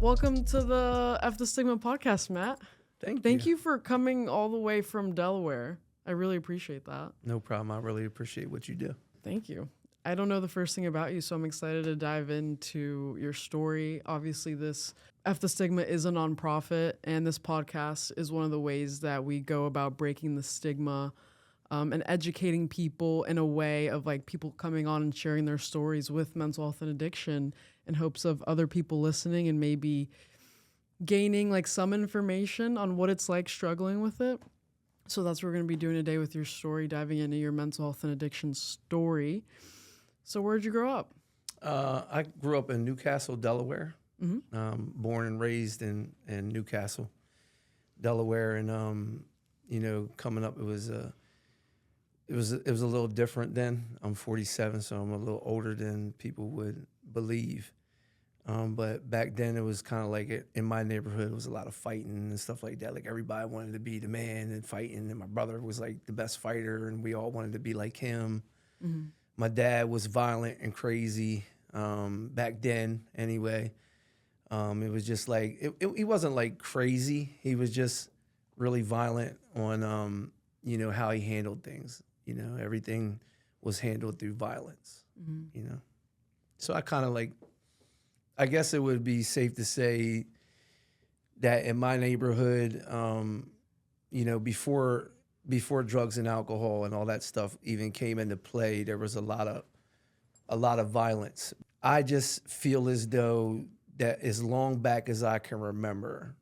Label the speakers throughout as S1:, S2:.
S1: Welcome to the F The Stigma Podcast, Matt. Thank you for coming all the way from Delaware. I really appreciate that.
S2: No problem. I really appreciate what you do.
S1: Thank you. I don't know the first thing about you, so I'm excited to dive into your story. Obviously, this F The Stigma is a nonprofit, and this podcast is one of the ways that we go about breaking the stigma and educating people in a way of like people coming on and sharing their stories with mental health and addiction in hopes of other people listening and maybe gaining like some information on what it's like struggling with it. So that's what we're going to be doing today with your story, diving into your mental health and addiction story. So where'd you grow up?
S2: I grew up in Newcastle, Delaware. Born and raised in Newcastle, Delaware, and coming up, it was a little different then. I'm 47, so I'm a little older than people would believe. But back then, it was kind of like in my neighborhood, it was a lot of fighting and stuff like that. Like everybody wanted to be the man and fighting, and my brother was like the best fighter, and we all wanted to be like him. Mm-hmm. My dad was violent and crazy back then anyway. It was just like, he wasn't like crazy. He was just really violent on, how he handled things. Everything was handled through violence, So I kind of like, I guess it would be safe to say that in my neighborhood, before drugs and alcohol and all that stuff even came into play, there was a lot of violence. I just feel as though that as long back as I can remember,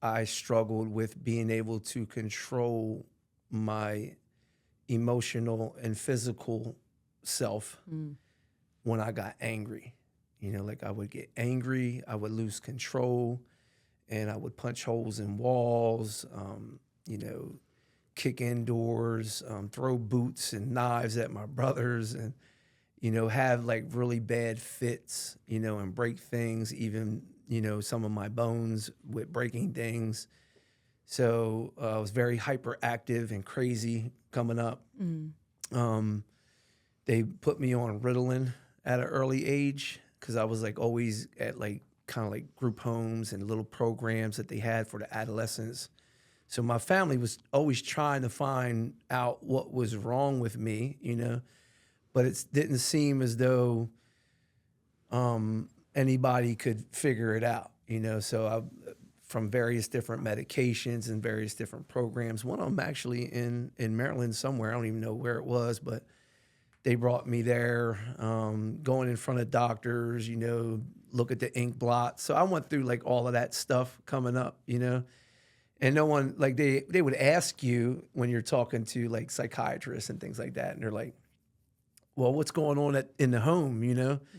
S2: I struggled with being able to control my emotional and physical self when I got angry. Like I would get angry, I would lose control, and I would punch holes in walls, kick in doors, throw boots and knives at my brothers, and, have like really bad fits, and break things, even, some of my bones with breaking things. So I was very hyperactive and crazy coming up. They put me on Ritalin at an early age because I was like always at like kind of like group homes and little programs that they had for the adolescents. So my family was always trying to find out what was wrong with me, but it didn't seem as though anybody could figure it out, So from various different medications and various different programs, one of them actually in Maryland somewhere, I don't even know where it was, but they brought me there, going in front of doctors, look at the ink blot. So I went through like all of that stuff coming up, And no one, like they would ask you when you're talking to like psychiatrists and things like that, and they're like, well, what's going on in the home,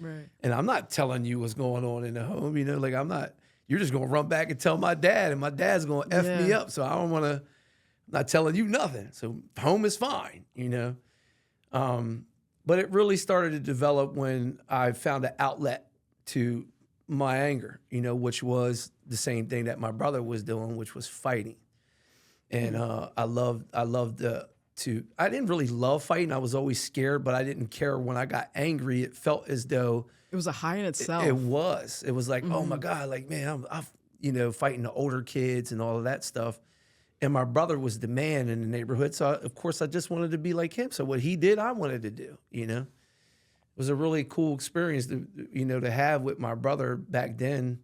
S1: Right.
S2: And I'm not telling you what's going on in the home, like you're just going to run back and tell my dad, and my dad's going to F me up. So I'm not telling you nothing. So home is fine, But it really started to develop when I found an outlet to my anger, which was the same thing that my brother was doing, which was fighting. And I didn't really love fighting. I was always scared, but I didn't care when I got angry. It felt as though
S1: it was a high in itself.
S2: It was like, oh my God, like, man, I'm fighting the older kids and all of that stuff. And my brother was the man in the neighborhood. So of course I just wanted to be like him. So what he did, I wanted to do, It was a really cool experience to have with my brother back then.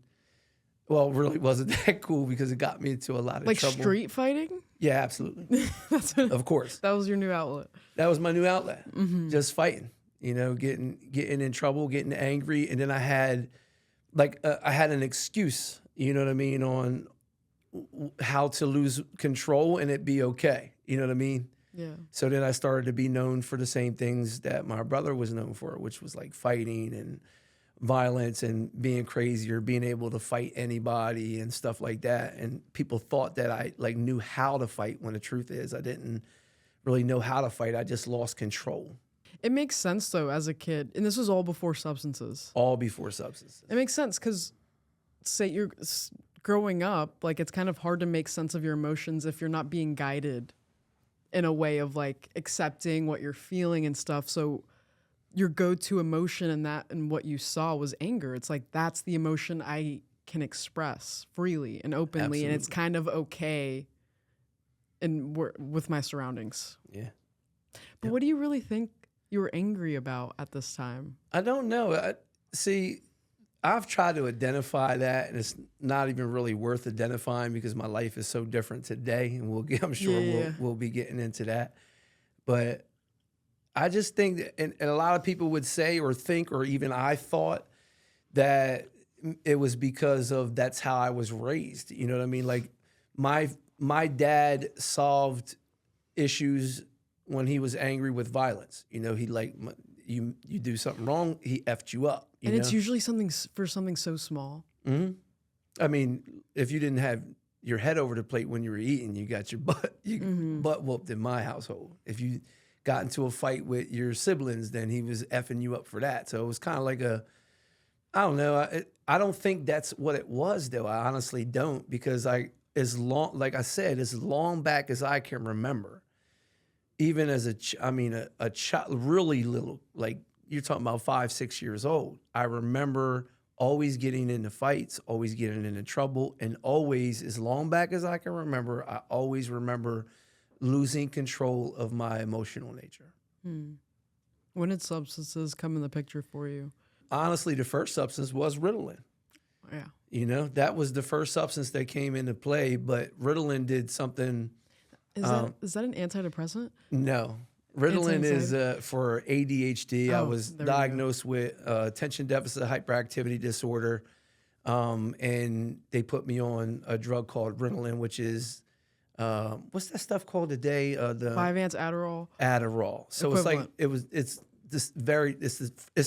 S2: Well, it really wasn't that cool because it got me into a lot of trouble.
S1: Like street fighting?
S2: Yeah, absolutely. Of course.
S1: That was your new outlet.
S2: That was my new outlet. Just fighting, getting in trouble, getting angry. And then I had an excuse, you know what I mean, on how to lose control and it be okay. You know what I mean?
S1: Yeah.
S2: So then I started to be known for the same things that my brother was known for, which was like fighting and violence and being crazy or being able to fight anybody and stuff like that. And people thought that I like knew how to fight when the truth is I didn't really know how to fight. I just lost control.
S1: It makes sense though as a kid. And this was all before substances.
S2: All before substances.
S1: It makes sense because say you're growing up, like it's kind of hard to make sense of your emotions if you're not being guided in a way of like accepting what you're feeling and stuff. So your go-to emotion and what you saw was anger. It's like, that's the emotion I can express freely and openly, and it's kind of okay with my surroundings.
S2: Yeah.
S1: But what do you really think you were angry about at this time?
S2: I don't know. I've tried to identify that, and it's not even really worth identifying because my life is so different today, and I'm sure we'll be getting into that. But I just think that, and a lot of people would say or think, or even I thought that it was because of that's how I was raised. You know what I mean? Like my dad solved issues when he was angry with violence. You know, he you do something wrong, he effed you up. You know?
S1: It's usually something so small.
S2: Mm-hmm. I mean, if you didn't have your head over the plate when you were eating, you got your butt whooped in my household. If you got into a fight with your siblings, then he was effing you up for that. So it was kind of like I don't know. I don't think that's what it was, though. I honestly don't, because like I said, as long back as I can remember, even as a child, really little, like you're talking about 5, 6 years old, I remember always getting into fights, always getting into trouble, and always, as long back as I can remember, I always remember losing control of my emotional nature.
S1: When did substances come in the picture for you?
S2: Honestly, the first substance was Ritalin.
S1: Yeah.
S2: You know, that was the first substance that came into play, but Ritalin did something.
S1: Is that an antidepressant?
S2: No. Ritalin is for ADHD. I was diagnosed with attention deficit hyperactivity disorder, and they put me on a drug called Ritalin, which is, what's that stuff called today? The
S1: 5-Ants Adderall.
S2: Adderall. So
S1: Equivalent.
S2: It's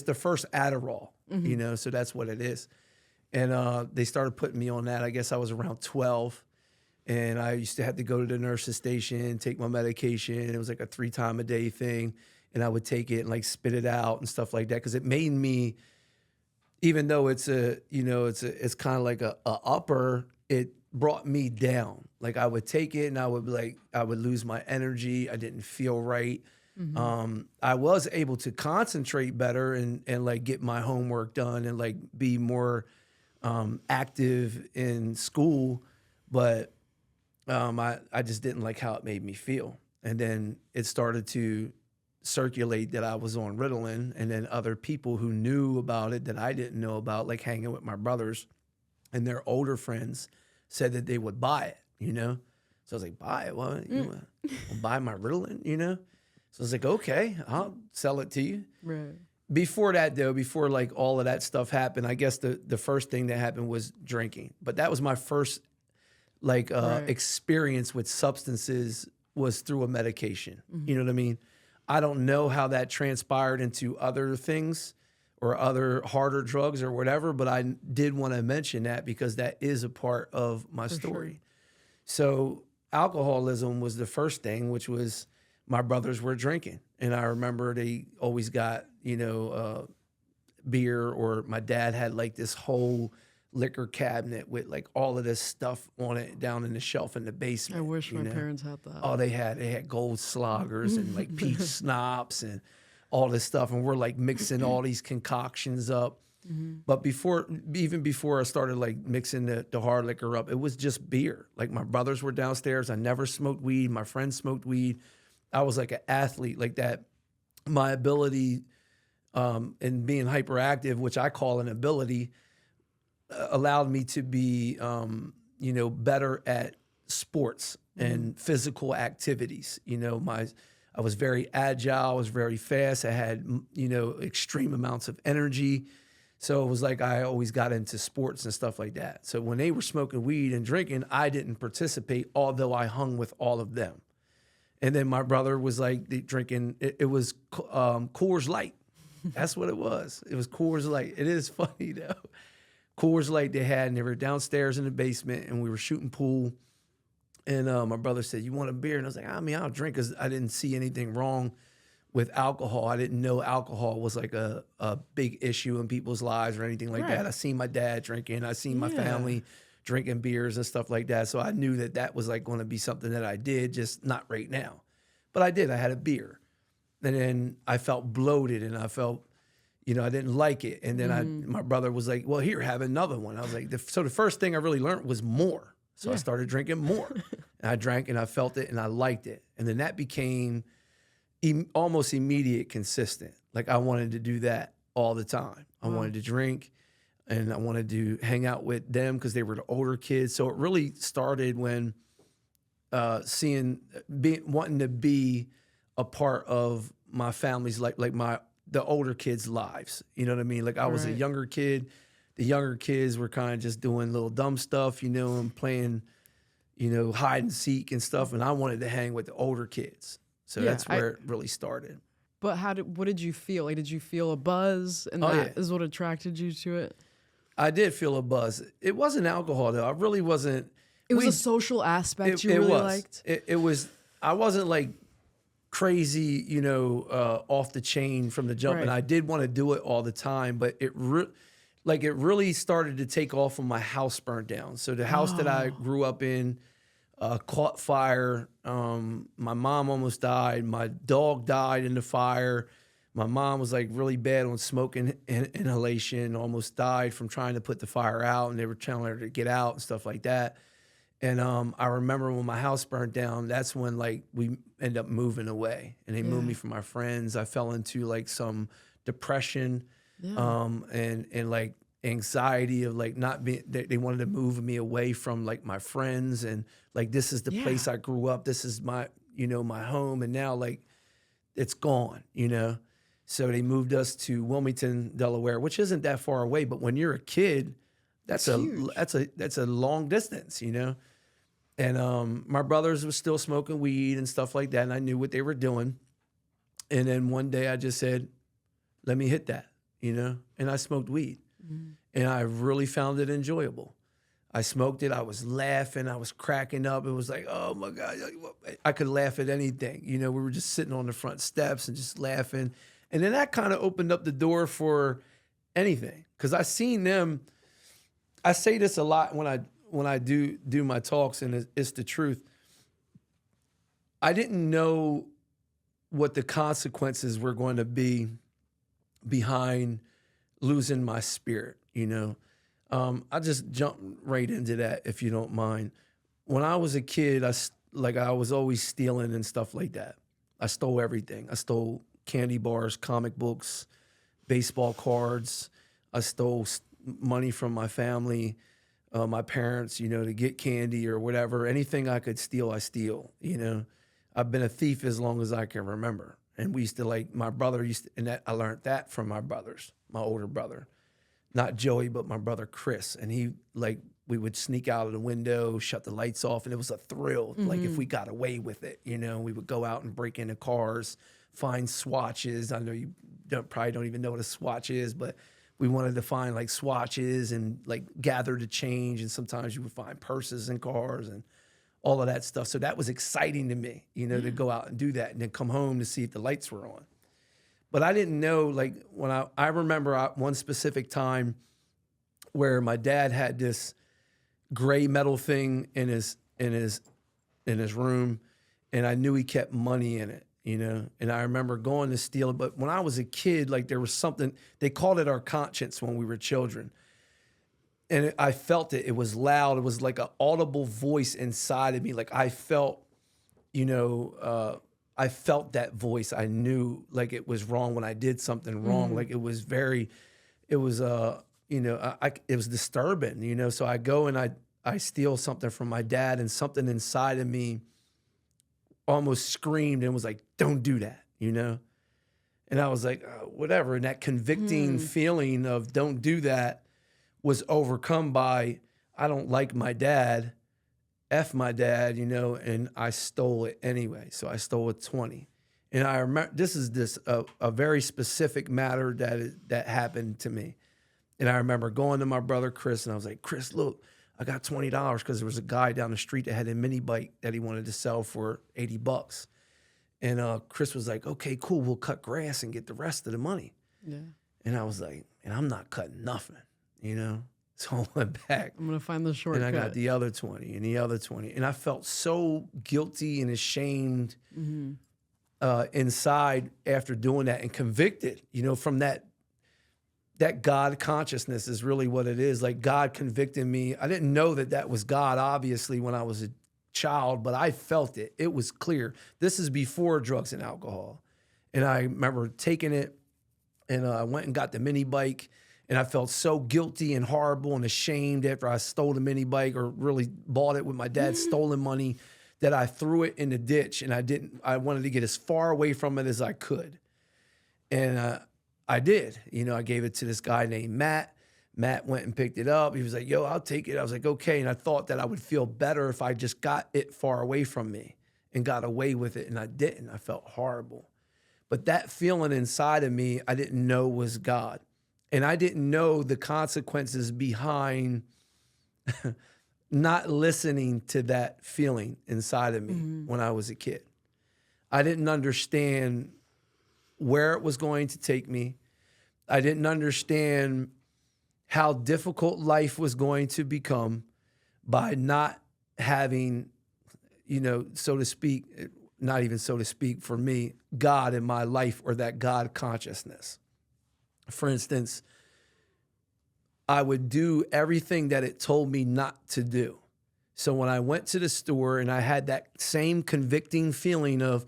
S2: the first Adderall, you know, so that's what it is. And they started putting me on that. I guess I was around 12. And I used to have to go to the nurse's station, take my medication. It was like a 3-time-a-day thing. And I would take it and like spit it out and stuff like that. Because it made me, even though it's kind of like a upper, it brought me down. Like I would take it and I would lose my energy. I didn't feel right. I was able to concentrate better and like get my homework done and like be more active in school. But I just didn't like how it made me feel. And then it started to circulate that I was on Ritalin, and then other people who knew about it that I didn't know about, like hanging with my brothers and their older friends, said that they would buy it, you know? So I was like, buy it? What? You want to buy my Ritalin, you know? So I was like, okay, I'll sell it to you.
S1: Right.
S2: Before that, though, before like all of that stuff happened, I guess the first thing that happened was drinking. But that was my first experience with substances, was through a medication. You know what I mean? I don't know how that transpired into other things or other harder drugs or whatever, but I did want to mention that because that is a part of my story.
S1: Sure.
S2: So alcoholism was the first thing, which was my brothers were drinking. And I remember they always got, beer, or my dad had like this whole liquor cabinet with like all of this stuff on it down in the shelf in the basement.
S1: I wish my parents had that.
S2: Oh, they had gold sloggers and like peach schnapps and all this stuff. And we're like mixing all these concoctions up. But even before I started like mixing the hard liquor up, it was just beer. Like my brothers were downstairs. I never smoked weed. My friends smoked weed. I was like an athlete like that. My ability in being hyperactive, which I call an ability, allowed me to be, better at sports and physical activities. I was very agile. I was very fast. I had, extreme amounts of energy. So it was like I always got into sports and stuff like that. So when they were smoking weed and drinking, I didn't participate, although I hung with all of them. And then my brother was like drinking, it was Coors Light. That's what it was. It was Coors Light. It is funny, though. Coors Light they had, and they were downstairs in the basement, and we were shooting pool. And my brother said, "You want a beer?" And I was like, I'll drink, because I didn't see anything wrong with alcohol. I didn't know alcohol was like a big issue in people's lives or anything like that. I seen my dad drinking. I seen my family drinking beers and stuff like that. So I knew that was like going to be something that I did, just not right now. But I did. I had a beer. And then I felt bloated, and I felt, I didn't like it. And then my brother was like, well, here, have another one. I was like, so the first thing I really learned was more. So I started drinking more. And I drank and I felt it and I liked it. And then that became almost immediate consistent. Like I wanted to do that all the time. I wanted to drink and I wanted to hang out with them because they were the older kids. So it really started when wanting to be a part of my family's, like the older kids' lives. You know what I mean? Like I was a younger kid. The younger kids were kind of just doing little dumb stuff, and playing, hide and seek and stuff. And I wanted to hang with the older kids. So that's where it really started.
S1: But what did you feel? Like, did you feel a buzz? And that is what attracted you to it? I
S2: did feel a buzz. It wasn't alcohol though. I really wasn't.
S1: It was a social aspect you really liked?
S2: It was. I wasn't like crazy, off the chain from the jump. Right. And I did want to do it all the time, but it really started to take off when my house burned down. So the house that I grew up in caught fire. My mom almost died. My dog died in the fire. My mom was like really bad on smoking inhalation, almost died from trying to put the fire out, and they were telling her to get out and stuff like that. And I remember when my house burned down, that's when like we ended up moving away, and they moved me from my friends. I fell into like some depression, and like anxiety of like not being. They wanted to move me away from like my friends, and like this is the place I grew up. This is my my home, and now like it's gone. So they moved us to Wilmington, Delaware, which isn't that far away. But when you're a kid, that's a long distance, And my brothers were still smoking weed and stuff like that, and I knew what they were doing. And then one day I just said, "Let me hit that," And I smoked weed, and I really found it enjoyable. I smoked it. I was laughing. I was cracking up. It was like, oh my God, I could laugh at anything. We were just sitting on the front steps and just laughing. And then that kind of opened up the door for anything, because I seen them. I say this a lot when I do my talks, and it's the truth. I didn't know what the consequences were going to be behind losing my spirit. I just jump right into that, if you don't mind. When I was a kid, I was always stealing and stuff like that. I stole everything. I stole candy bars, comic books, baseball cards. I stole money from my family, my parents, to get candy or whatever. Anything I could steal, I steal. I've been a thief as long as I can remember. And we used to my brother I learned that from my brothers, my older brother. Not Joey, but my brother Chris. And he we would sneak out of the window, shut the lights off, and it was a thrill. Like if we got away with it, we would go out and break into cars, find swatches. I know you probably don't even know what a swatch is, but we wanted to find swatches and gather the change. And sometimes you would find purses in cars and all of that stuff. So that was exciting to me, to go out and do that and then come home to see if the lights were on. But I didn't know, when I remember one specific time where my dad had this gray metal thing in his room, and I knew he kept money in it, And I remember going to steal it. But when I was a kid, there was something, they called it our conscience when we were children. And I felt it. It was loud. It was like an audible voice inside of me. I felt, I felt that voice. I knew it was wrong when I did something wrong. It was it was disturbing, So I go and I steal something from my dad, and something inside of me almost screamed and was like, "Don't do that," And I was like, whatever. And that convicting feeling of don't do that was overcome by, I don't like my dad. F my dad, and I stole it anyway. So I stole a 20. And I remember this is a very specific matter that happened to me. And I remember going to my brother Chris, and I was like, "Chris, look, I got $20 because there was a guy down the street that had a mini bike that he wanted to sell for $80." And Chris was like, "Okay, cool, we'll cut grass and get the rest of the money." Yeah. And I was like, "And I'm not cutting nothing, So I went back.
S1: I'm going to find the shortcut.
S2: And I got the other 20 and the other 20. And I felt so guilty and ashamed inside after doing that, and convicted, from that that God consciousness is really what it is. Like God convicting me. I didn't know that that was God, obviously, when I was a child, but I felt it. It was clear. This is before drugs and alcohol. And I remember taking it, and I went and got the mini bike, and I felt so guilty and horrible and ashamed after I stole the mini bike, or really bought it with my dad's stolen money, that I threw it in the ditch. And I wanted to get as far away from it as I could. And I did. You know, I gave it to this guy named Matt. Matt went and picked it up. He was like, yo, I'll take it. I was like, okay. And I thought that I would feel better if I just got it far away from me and got away with it. And I didn't. I felt horrible. But that feeling inside of me, I didn't know was God. And I didn't know the consequences behind not listening to that feeling inside of me when I was a kid. I didn't understand where it was going to take me. I didn't understand how difficult life was going to become by not having, you know, so to speak, not even so to speak for me, God in my life, or that God consciousness. For instance, I would do everything that it told me not to do. So when I went to the store and I had that same convicting feeling of,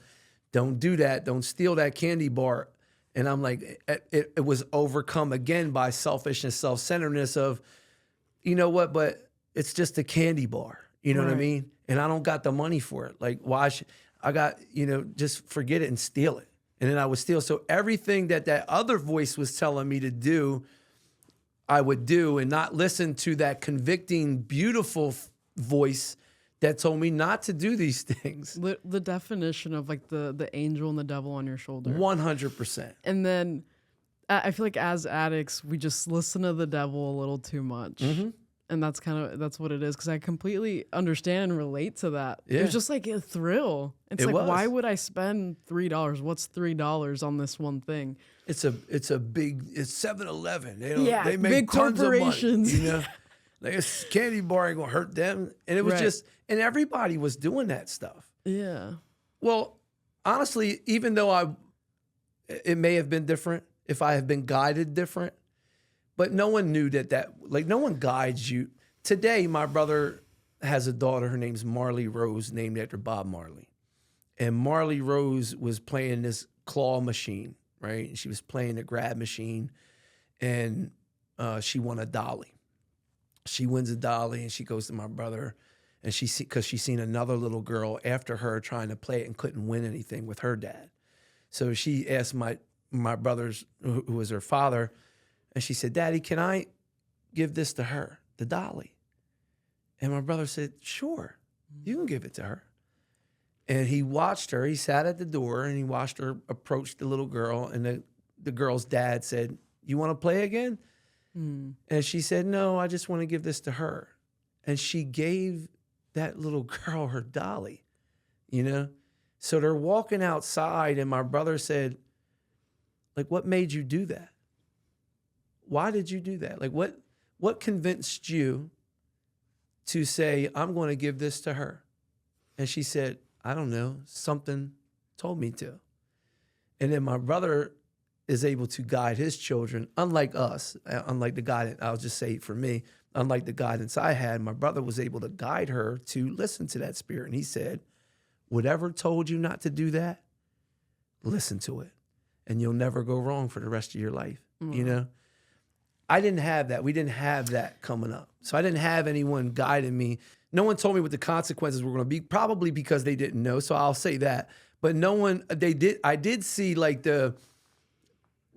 S2: don't do that, don't steal that candy bar. And I'm like, it was overcome again by selfishness, self-centeredness of, you know what, but it's just a candy bar. You know what I mean? And I don't got the money for it. Like, why should I got, you know, just forget it and steal it. And then I would steal. So everything that other voice was telling me to do, I would do, and not listen to that convicting, beautiful voice that told me not to do these things.
S1: The definition of like the angel and the devil on your shoulder.
S2: 100%.
S1: And then I feel like as addicts, we just listen to the devil a little too much. And that's what it is. Cause I completely understand and relate to that.
S2: Yeah.
S1: It was just like a thrill. It's like, why would I spend $3? What's $3 on this one thing?
S2: It's 7-Eleven. They make
S1: big
S2: tons
S1: corporations.
S2: Of money, you know? Like a candy bar ain't gonna hurt them. And it was just, and everybody was doing that stuff.
S1: Yeah.
S2: Well, honestly, even though it may have been different if I had been guided different, but no one knew like no one guides you. Today, my brother has a daughter, her name's Marley Rose, named after Bob Marley. And Marley Rose was playing this claw machine, right? And she was playing the grab machine, and she won a dolly. She wins a dolly, and she goes to my brother, and because she's seen another little girl after her trying to play it and couldn't win anything with her dad. So she asked my brother's, who was her father, and she said, Daddy, can I give this to her, the dolly? And my brother said, sure, you can give it to her. And he watched her. He sat at the door, and he watched her approach the little girl, and the girl's dad said, you want to play again? And she said, no, I just want to give this to her. And she gave that little girl her dolly, you know? So they're walking outside, and my brother said, like, what made you do that? Why did you do that? Like, what convinced you to say, I'm going to give this to her? And she said, I don't know, something told me to. And then my brother is able to guide his children, unlike us, unlike the guidance, I'll just say for me, unlike the guidance I had, my brother was able to guide her to listen to that spirit. And he said, whatever told you not to do that, listen to it. And you'll never go wrong for the rest of your life, you know? I didn't have that. We didn't have that coming up. So I didn't have anyone guiding me. No one told me what the consequences were going to be, probably because they didn't know. So I'll say that. But I did see like the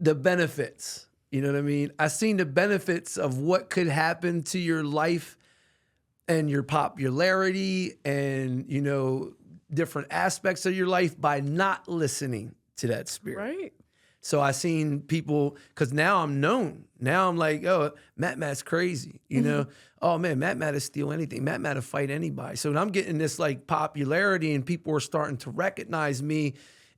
S2: benefits, you know what I mean? I seen the benefits of what could happen to your life and your popularity and, you know, different aspects of your life by not listening to that spirit.
S1: Right.
S2: So I seen people, because now I'm known. Now I'm like, oh, Matt's crazy, you know? Oh man, Matt will steal anything. Matt will fight anybody. So I'm getting this like popularity, and people are starting to recognize me,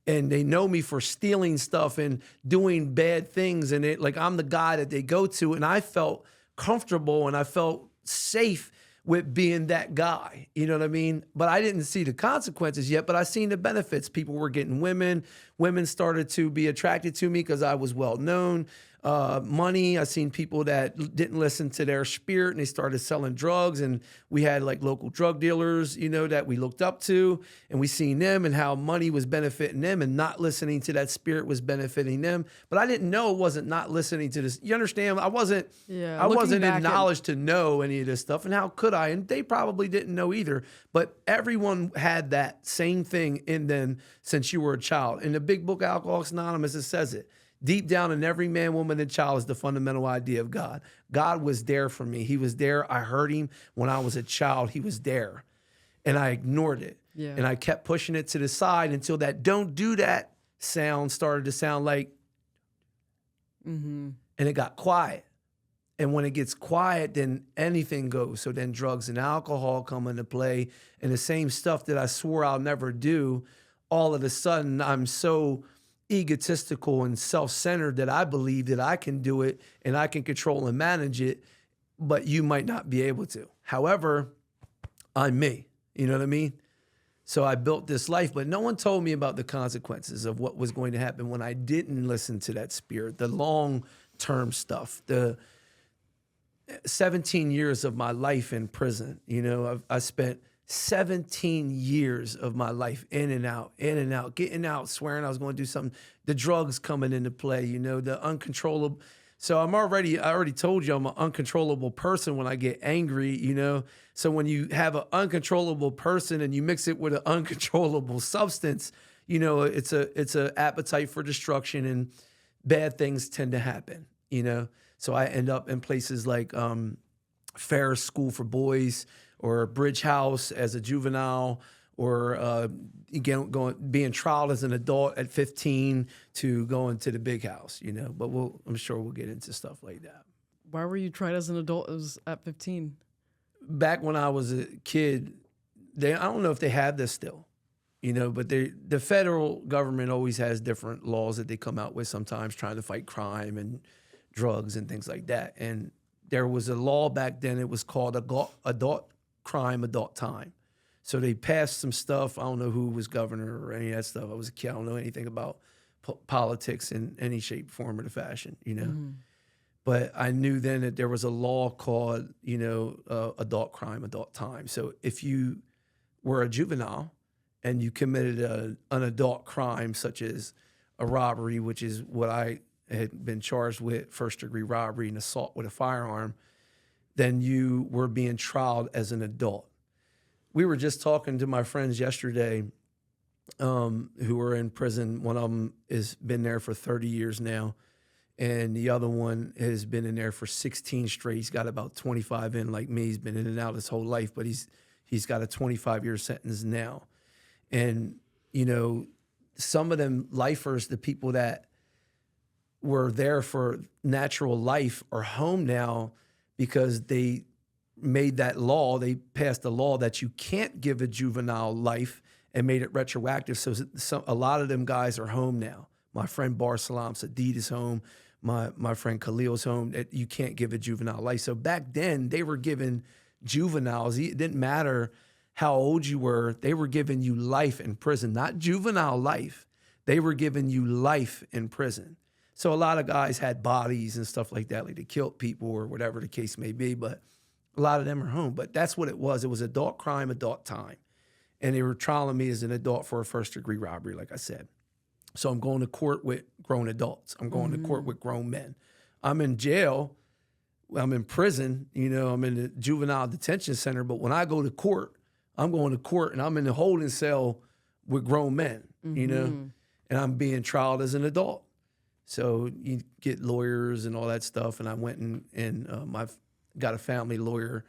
S2: and they know me for stealing stuff and doing bad things. And it, like, I'm the guy that they go to, and I felt comfortable and I felt safe with being that guy, you know what I mean? But I didn't see the consequences yet, but I seen the benefits. People were getting women. Women started to be attracted to me because I was well known. money. I seen people that didn't listen to their spirit and they started selling drugs. And we had like local drug dealers, that we looked up to, and we seen them and how money was benefiting them and not listening to that spirit was benefiting them. But I didn't know it wasn't not listening to this. You understand? I wasn't in knowledge to know any of this stuff. And how could I? And they probably didn't know either. But everyone had that same thing in them since you were a child. In the big book, Alcoholics Anonymous, it says it. Deep down in every man, woman, and child is the fundamental idea of God. God was there for me. He was there. I heard him when I was a child. He was there. And I ignored it. Yeah. And I kept pushing it to the side until that don't do that sound started to sound like, and it got quiet. And when it gets quiet, then anything goes. So then drugs and alcohol come into play. And the same stuff that I swore I'll never do, all of a sudden I'm so egotistical and self-centered that I believe that I can do it and I can control and manage it, but you might not be able to. However, I'm me. You know what I mean? So I built this life, but no one told me about the consequences of what was going to happen when I didn't listen to that spirit, the long-term stuff, the 17 years of my life in prison. I spent 17 years of my life in and out, getting out, swearing I was going to do something. The drugs coming into play, the uncontrollable. So I already told you I'm an uncontrollable person when I get angry, So when you have an uncontrollable person and you mix it with an uncontrollable substance, it's a appetite for destruction and bad things tend to happen, So I end up in places like Ferris School for Boys, or Bridge House as a juvenile, or being trialed as an adult at 15 to going to the big house, But I'm sure we'll get into stuff like that.
S1: Why were you tried as an adult at 15?
S2: Back when I was a kid, I don't know if they have this still, but the federal government always has different laws that they come out with sometimes trying to fight crime and drugs and things like that. And there was a law back then, it was called adult crime, adult time. So they passed some stuff. I don't know who was governor or any of that stuff. I was a kid. I don't know anything about politics in any shape, form, or the fashion, But I knew then that there was a law called, adult crime, adult time. So if you were a juvenile and you committed an adult crime, such as a robbery, which is what I had been charged with, first-degree robbery and assault with a firearm, then you were being trialed as an adult. We were just talking to my friends yesterday who were in prison. One of them has been there for 30 years now, and the other one has been in there for 16 straight. He's got about 25 in, like me. He's been in and out his whole life, but he's got a 25-year sentence now. And, some of them lifers, the people that were there for natural life, are home now because they made that law. They passed a law that you can't give a juvenile life and made it retroactive. So a lot of them guys are home now. My friend Bar Salam Sadid is home. My friend Khalil's home. You can't give a juvenile life. So back then they were giving juveniles, it didn't matter how old you were, they were giving you life in prison, not juvenile life. They were giving you life in prison. So a lot of guys had bodies and stuff like that, like they killed people or whatever the case may be, but a lot of them are home. But that's what it was. It was adult crime, adult time. And they were trialing me as an adult for a first-degree robbery, like I said. So I'm going to court with grown adults. I'm going to court with grown men. I'm in jail. I'm in prison. I'm in the juvenile detention center. But when I go to court, I'm going to court and I'm in the holding cell with grown men, and I'm being trialed as an adult. So you get lawyers and all that stuff. And I went and I've got a family lawyer,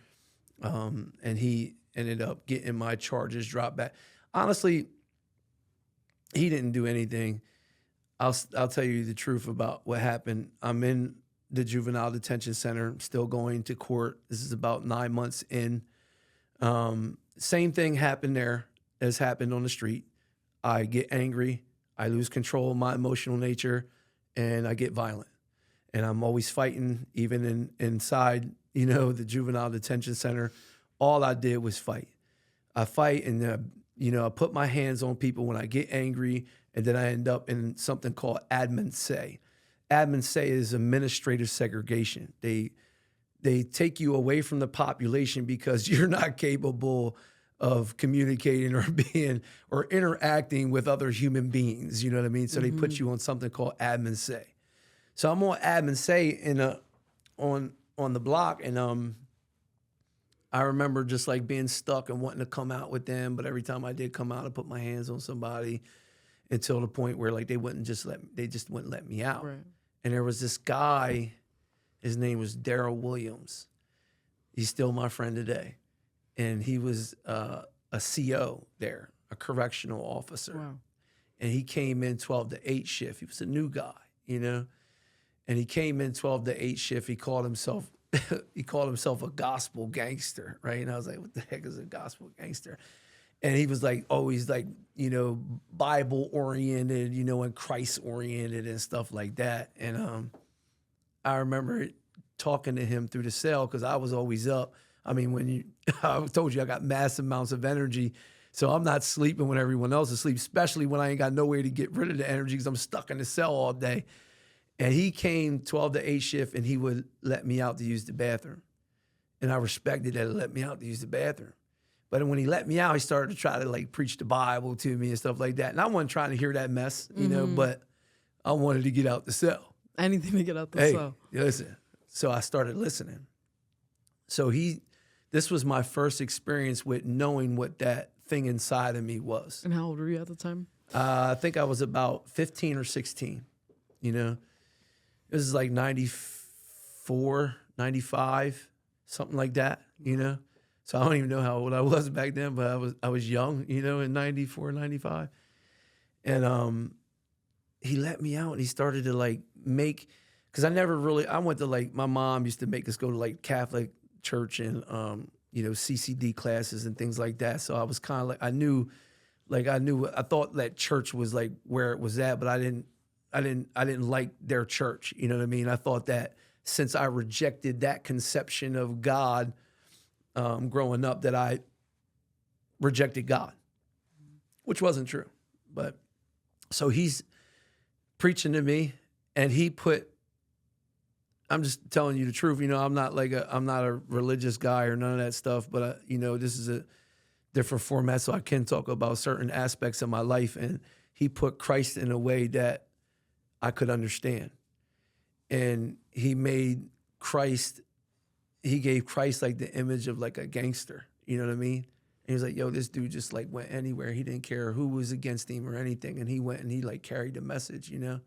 S2: and he ended up getting my charges dropped back. Honestly, he didn't do anything. I'll tell you the truth about what happened. I'm in the juvenile detention center, still going to court. This is about 9 months in. Same thing happened there as happened on the street. I get angry. I lose control of my emotional nature, and I get violent. And I'm always fighting, even inside, the juvenile detention center. All I did was fight. I fight, and I put my hands on people when I get angry, and then I end up in something called Amends. admins say is administrative segregation. They take you away from the population because you're not capable of communicating or being or interacting with other human beings. You know what I mean? So they put you on something called admin say. So I'm on admin say on the block, and I remember just like being stuck and wanting to come out with them, but every time I did come out, I put my hands on somebody until the point where like they just wouldn't let me out.
S1: Right.
S2: And there was this guy, his name was Daryl Williams. He's still my friend today. And he was a CO there, a correctional officer.
S1: Wow.
S2: And he came in 12 to 8 shift. He was a new guy, you know? And he came in 12 to 8 shift. He called himself a gospel gangster, right? And I was like, what the heck is a gospel gangster? And he was like always like, you know, Bible oriented, you know, and Christ oriented and stuff like that. And I remember talking to him through the cell because I was always up. I mean, I told you I got massive amounts of energy, so I'm not sleeping when everyone else is asleep, especially when I ain't got no way to get rid of the energy because I'm stuck in the cell all day. And he came 12 to 8 shift, and he would let me out to use the bathroom. And I respected that he let me out to use the bathroom. But when he let me out, he started to try to like preach the Bible to me and stuff like that. And I wasn't trying to hear that mess, you know, but I wanted to get out the cell.
S1: Anything to get out the cell.
S2: Listen. So I started listening. So this was my first experience with knowing what that thing inside of me was.
S1: And how old were you at the time?
S2: I think I was about 15 or 16, you know. This is like 94, 95, something like that, you know. So I don't even know how old I was back then, but I was young, you know, in 94, 95. And he let me out, and he started to like make, because I went to like, my mom used to make us go to like Catholic church and, you know, CCD classes and things like that. So I was kind of like, I thought that church was like where it was at, but I didn't like their church. You know what I mean? I thought that since I rejected that conception of God growing up, that I rejected God, which wasn't true. But so he's preaching to me, and I'm just telling you the truth. You know, I'm not a religious guy or none of that stuff, but you know, this is a different format, so I can talk about certain aspects of my life. And he put Christ in a way that I could understand. And he gave Christ like the image of like a gangster. You know what I mean? And he was like, yo, this dude just like went anywhere. He didn't care who was against him or anything. And he went and he like carried the message, you know?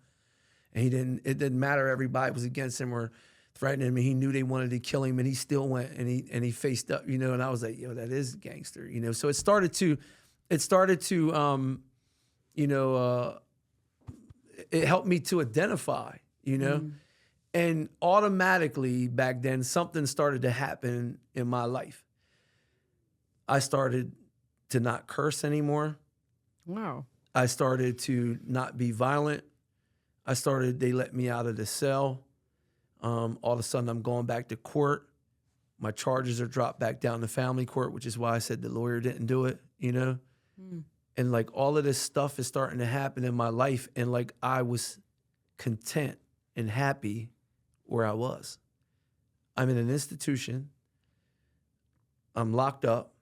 S2: And it didn't matter everybody was against him or threatening him. He knew they wanted to kill him, and he still went and he faced up, you know. And I was like, yo, that is gangster, you know. So it started to you know, it helped me to identify, you know. And automatically back then, something started to happen in my life. I started to not curse anymore.
S1: Wow.
S2: I started to not be violent. They let me out of the cell. All of a sudden, I'm going back to court. My charges are dropped back down to family court, which is why I said the lawyer didn't do it, you know? And like all of this stuff is starting to happen in my life. And like I was content and happy where I was. I'm in an institution. I'm locked up.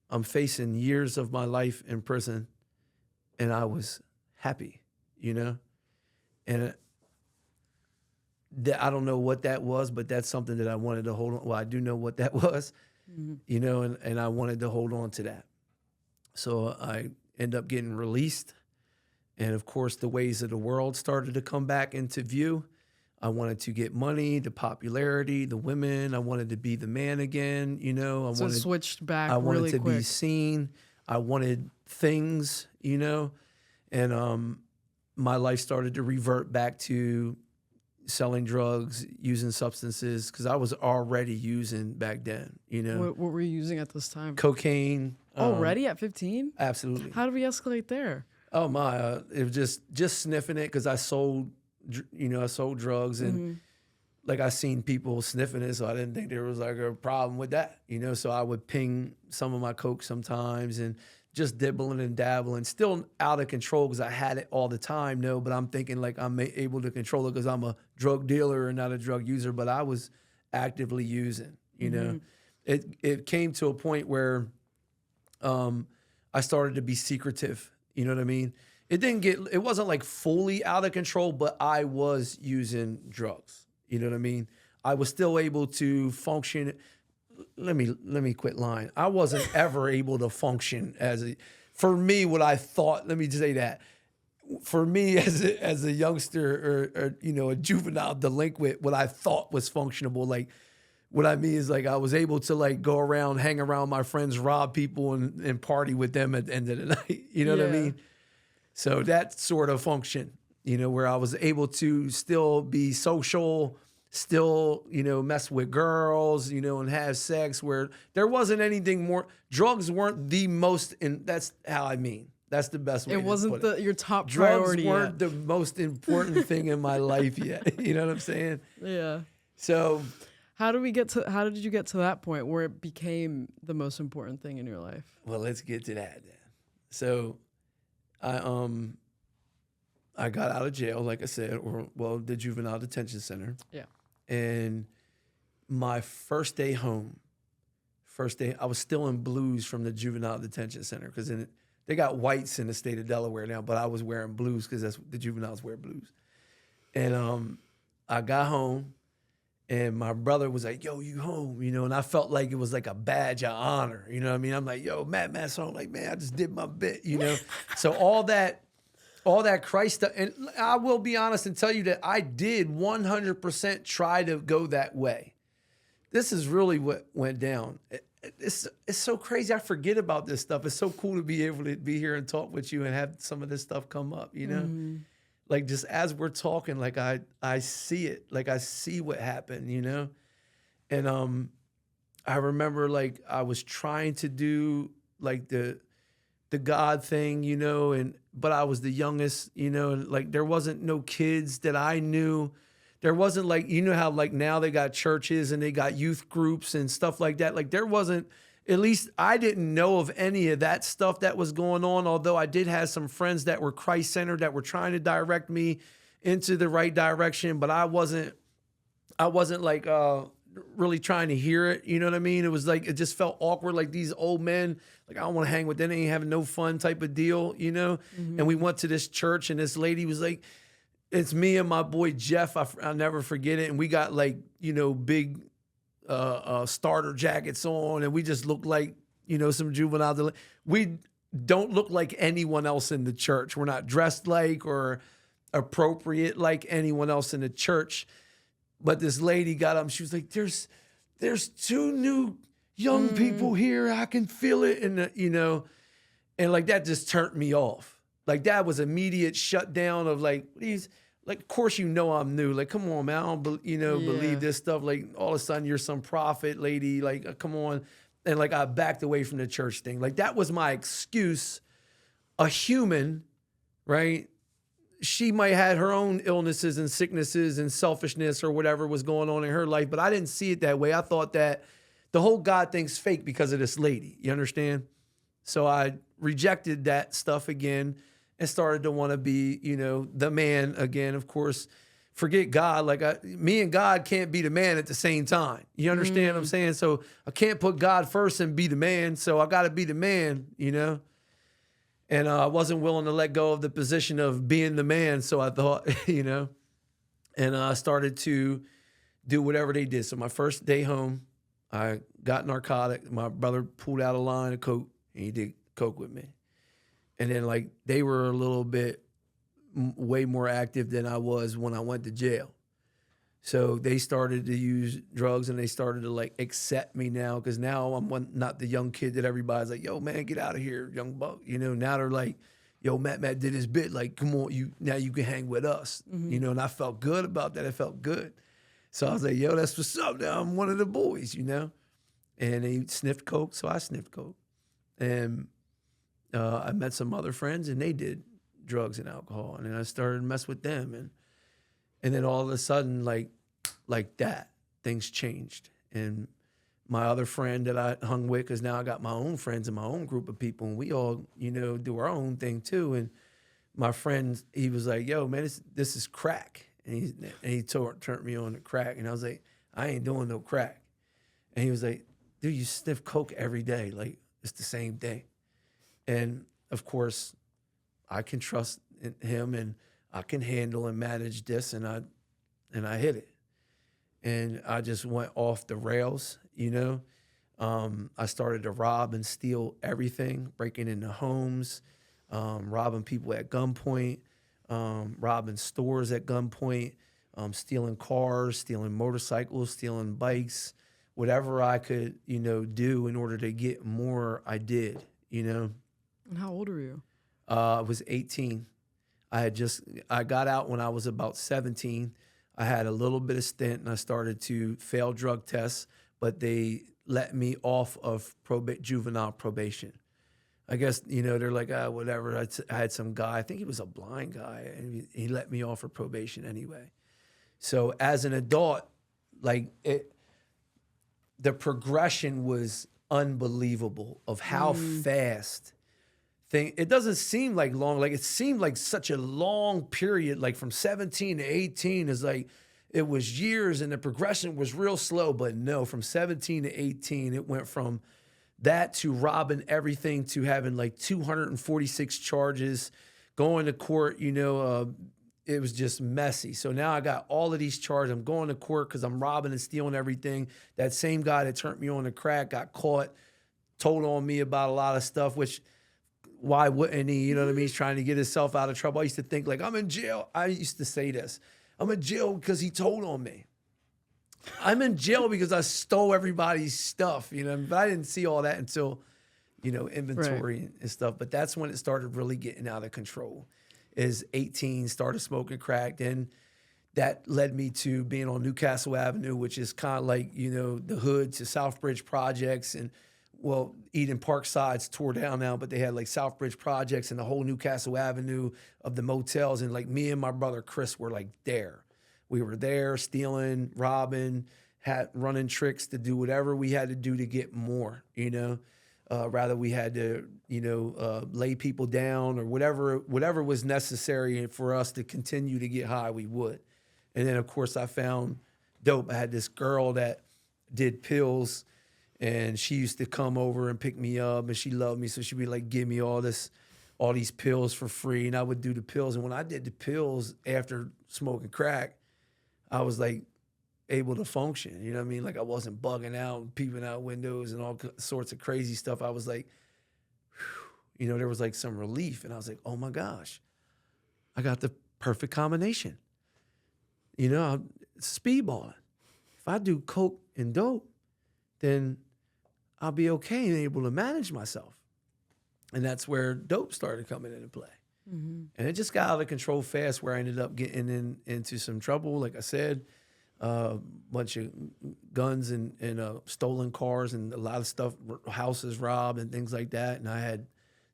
S2: I'm facing years of my life in prison. And I was happy, you know? And I don't know what that was, but that's something that I wanted to hold on. Well, I do know what that was, you know, and I wanted to hold on to that. So I end up getting released. And of course, the ways of the world started to come back into view. I wanted to get money, the popularity, the women. I wanted to be the man again, you know.
S1: So it switched back
S2: I wanted
S1: really
S2: to
S1: quick.
S2: be seen. I wanted things, you know. And my life started to revert back to selling drugs, using substances, because I was already using back then, you know.
S1: What were you using at this time?
S2: Cocaine.
S1: Already at 15?
S2: Absolutely.
S1: How did we escalate there?
S2: Oh my! It was just sniffing it because I sold drugs, and like I seen people sniffing it, so I didn't think there was like a problem with that, you know. So I would ping some of my coke sometimes, and just dibbling and dabbling, still out of control because I had it all the time. No, but I'm thinking like I'm able to control it because I'm a drug dealer and not a drug user. But I was actively using. You know, it came to a point where I started to be secretive. You know what I mean? It wasn't like fully out of control, but I was using drugs. You know what I mean? I was still able to function. Let me quit lying. I wasn't ever able to function for me, what I thought, let me just say that. For me as a youngster or you know, a juvenile delinquent, what I thought was functionable, like what I mean is like I was able to like go around, hang around my friends, rob people and party with them at the end of the night. You know what I mean? So that sort of function, you know, where I was able to still be social, still, you know, mess with girls, you know, and have sex where there wasn't anything more. Drugs weren't the most, and that's how I mean. That's the best way to put it. It
S1: wasn't your top priority
S2: yet. Drugs weren't the most important thing in my life yet. You know what I'm saying?
S1: Yeah.
S2: So
S1: how did you get to that point where it became the most important thing in your life?
S2: Well, let's get to that then. So I got out of jail, like I said, the Juvenile Detention Center.
S1: Yeah.
S2: And my first day home, I was still in blues from the Juvenile Detention Center because they got whites in the state of Delaware now, but I was wearing blues because that's the juveniles wear blues. And I got home, and my brother was like, "Yo, you home?" You know, and I felt like it was like a badge of honor. You know what I mean? I'm like, "Yo, Matt's home." Like, man, I just did my bit. You know, so all that Christ stuff. And I will be honest and tell you that I did 100% try to go that way. This is really what went down. It's so crazy. I forget about this stuff. It's so cool to be able to be here and talk with you and have some of this stuff come up, you know? Like just as we're talking, like I see it, like I see what happened, you know? And I remember like I was trying to do like the God thing, you know, but I was the youngest, you know, and like there wasn't no kids that I knew. There wasn't like, you know how like now they got churches and they got youth groups and stuff like that. Like there wasn't, at least I didn't know of any of that stuff that was going on. Although I did have some friends that were Christ-centered that were trying to direct me into the right direction, but I wasn't like really trying to hear it. You know what I mean? It was like, it just felt awkward. Like these old men, like I don't want to hang with them. They ain't having no fun type of deal, you know? And we went to this church and this lady was like, it's me and my boy Jeff. I'll never forget it. And we got like, you know, big starter jackets on, and we just look like, you know, some juvenile. We don't look like anyone else in the church. We're not dressed like or appropriate like anyone else in the church. But this lady got up. She was like, "There's two new young people here. I can feel it," and you know, and like that just turned me off. Like that was immediate shutdown of like these. Like, of course, you know I'm new. Like, come on, man. I don't believe this stuff. Like, all of a sudden, you're some prophet lady. Like, come on. And, like, I backed away from the church thing. Like, that was my excuse. A human, right? She might have had her own illnesses and sicknesses and selfishness or whatever was going on in her life, but I didn't see it that way. I thought that the whole God thing's fake because of this lady. You understand? So I rejected that stuff again. And started to want to be, you know, the man again. Of course, forget God. Like me and God can't be the man at the same time. You understand what I'm saying? So I can't put God first and be the man. So I got to be the man, you know. And I wasn't willing to let go of the position of being the man. So I thought, you know, and I started to do whatever they did. So my first day home, I got narcotic. My brother pulled out a line of coke and he did coke with me. And then, like, they were a little bit way more active than I was when I went to jail. So they started to use drugs and they started to, like, accept me now because now I'm not the young kid that everybody's like, "Yo, man, get out of here, young buck." You know, now they're like, "Yo, Matt did his bit. Like, come on, now you can hang with us." You know, and I felt good about that. It felt good. So I was like, "Yo, that's what's up now. I'm one of the boys," you know. And they sniffed coke, so I sniffed coke. And I met some other friends and they did drugs and alcohol, and then I started to mess with them, and then all of a sudden, like that, things changed, and my other friend that I hung with, because now I got my own friends and my own group of people, and we all, do our own thing too. And my friend, he was like, "Yo, man, this is crack," and he turned me on to crack, and I was like, "I ain't doing no crack," and he was like, "Dude, you sniff coke every day, like it's the same thing," and of course, I can trust in him, and I can handle and manage this, and I hit it. And I just went off the rails, I started to rob and steal everything, breaking into homes, robbing people at gunpoint, robbing stores at gunpoint, stealing cars, stealing motorcycles, stealing bikes, whatever I could, do in order to get more, I did,
S1: And how old were you?
S2: I was 18. I got out when I was about 17. I had a little bit of stint, and I started to fail drug tests, but they let me off of juvenile probation. I guess, they're like, whatever. I had some guy, I think he was a blind guy, and he let me off for probation anyway. So as an adult, the progression was unbelievable of how fast it doesn't seem like long. Like, it seemed like such a long period, like from 17 to 18 is like, it was years, and the progression was real slow. But no, from 17 to 18, it went from that to robbing everything to having like 246 charges, going to court, it was just messy. So now I got all of these charges. I'm going to court because I'm robbing and stealing everything. That same guy that turned me on to crack got caught, told on me about a lot of stuff, which why wouldn't he? You know what I mean? He's trying to get himself out of trouble. I used to think, like, I'm in jail. I used to say this. I'm in jail because he told on me. I'm in jail because I stole everybody's stuff, but I didn't see all that until, inventory and stuff. But that's when it started really getting out of control. Is 18, started smoking crack. Then that led me to being on Newcastle Avenue, which is kind of like, the hood to Southbridge projects. And well, Eden Parkside's tore down now, but they had like Southbridge projects and the whole Newcastle Avenue of the motels. And like me and my brother Chris were like there. We were there stealing, robbing, running tricks to do whatever we had to do to get more, rather we had to, lay people down or whatever was necessary for us to continue to get high, we would. And then of course I found dope. I had this girl that did pills, and she used to come over and pick me up, and she loved me. So she'd be like, give me all these pills for free. And I would do the pills. And when I did the pills after smoking crack, I was like able to function. You know what I mean? Like, I wasn't bugging out and peeping out windows and all sorts of crazy stuff. I was like, whew, there was like some relief. And I was like, oh my gosh, I got the perfect combination. I'm speedballing. If I do coke and dope, then I'll be okay and able to manage myself. And that's where dope started coming into play. Mm-hmm. And it just got out of control fast, where I ended up getting into some trouble. Like I said, a bunch of guns and stolen cars and a lot of stuff, houses robbed and things like that. And I had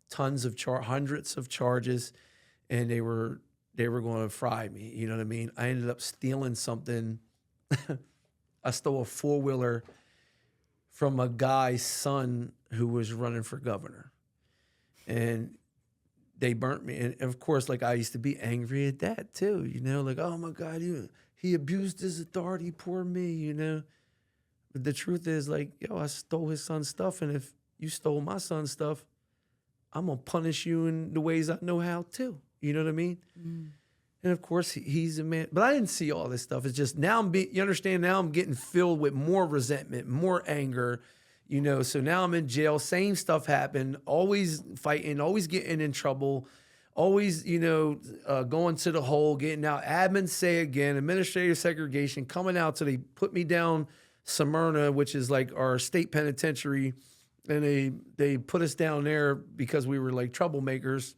S2: tons of hundreds of charges, and they were going to fry me. You know what I mean? I ended up stealing something. I stole a 4-wheeler from a guy's son who was running for governor. And they burnt me. And of course, like, I used to be angry at that too, like, oh my God, he abused his authority, poor me, But the truth is, like, I stole his son's stuff. And if you stole my son's stuff, I'm going to punish you in the ways I know how too. You know what I mean? Mm. And of course, he's a man. But I didn't see all this stuff. It's just now you understand, now I'm getting filled with more resentment, more anger, So now I'm in jail. Same stuff happened. Always fighting, always getting in trouble, always, going to the hole, getting out. Admins say again, administrative segregation, coming out. So they put me down Smyrna, which is like our state penitentiary. And they put us down there because we were like troublemakers.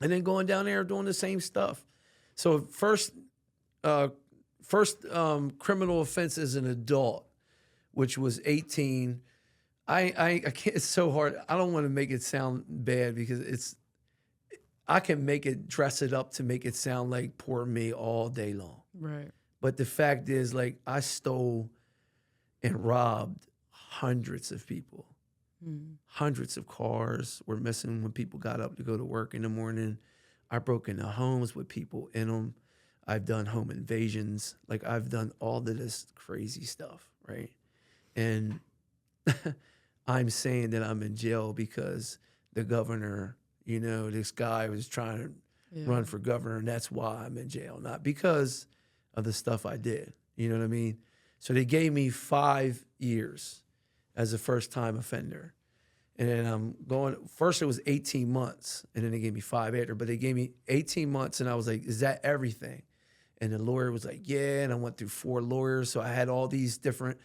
S2: And then going down there doing the same stuff. So first criminal offense as an adult, which was 18. I can't, it's so hard. I don't want to make it sound bad because I can dress it up to make it sound like poor me all day long.
S1: Right.
S2: But the fact is, like, I stole and robbed hundreds of people. Hundreds of cars were missing when people got up to go to work in the morning. I broke into homes with people in them. I've done home invasions. Like, I've done all of this crazy stuff, right? And I'm saying that I'm in jail because the governor, you know, this guy was trying to run for governor, and that's why I'm in jail, not because of the stuff I did. You know what I mean? So they gave me 5 years as a first-time offender. And then I'm going, first it was 18 months, and then they gave me 5 after, but they gave me 18 months, and I was like, is that everything? And the lawyer was like, yeah, and I went through 4 lawyers, so I had all these different,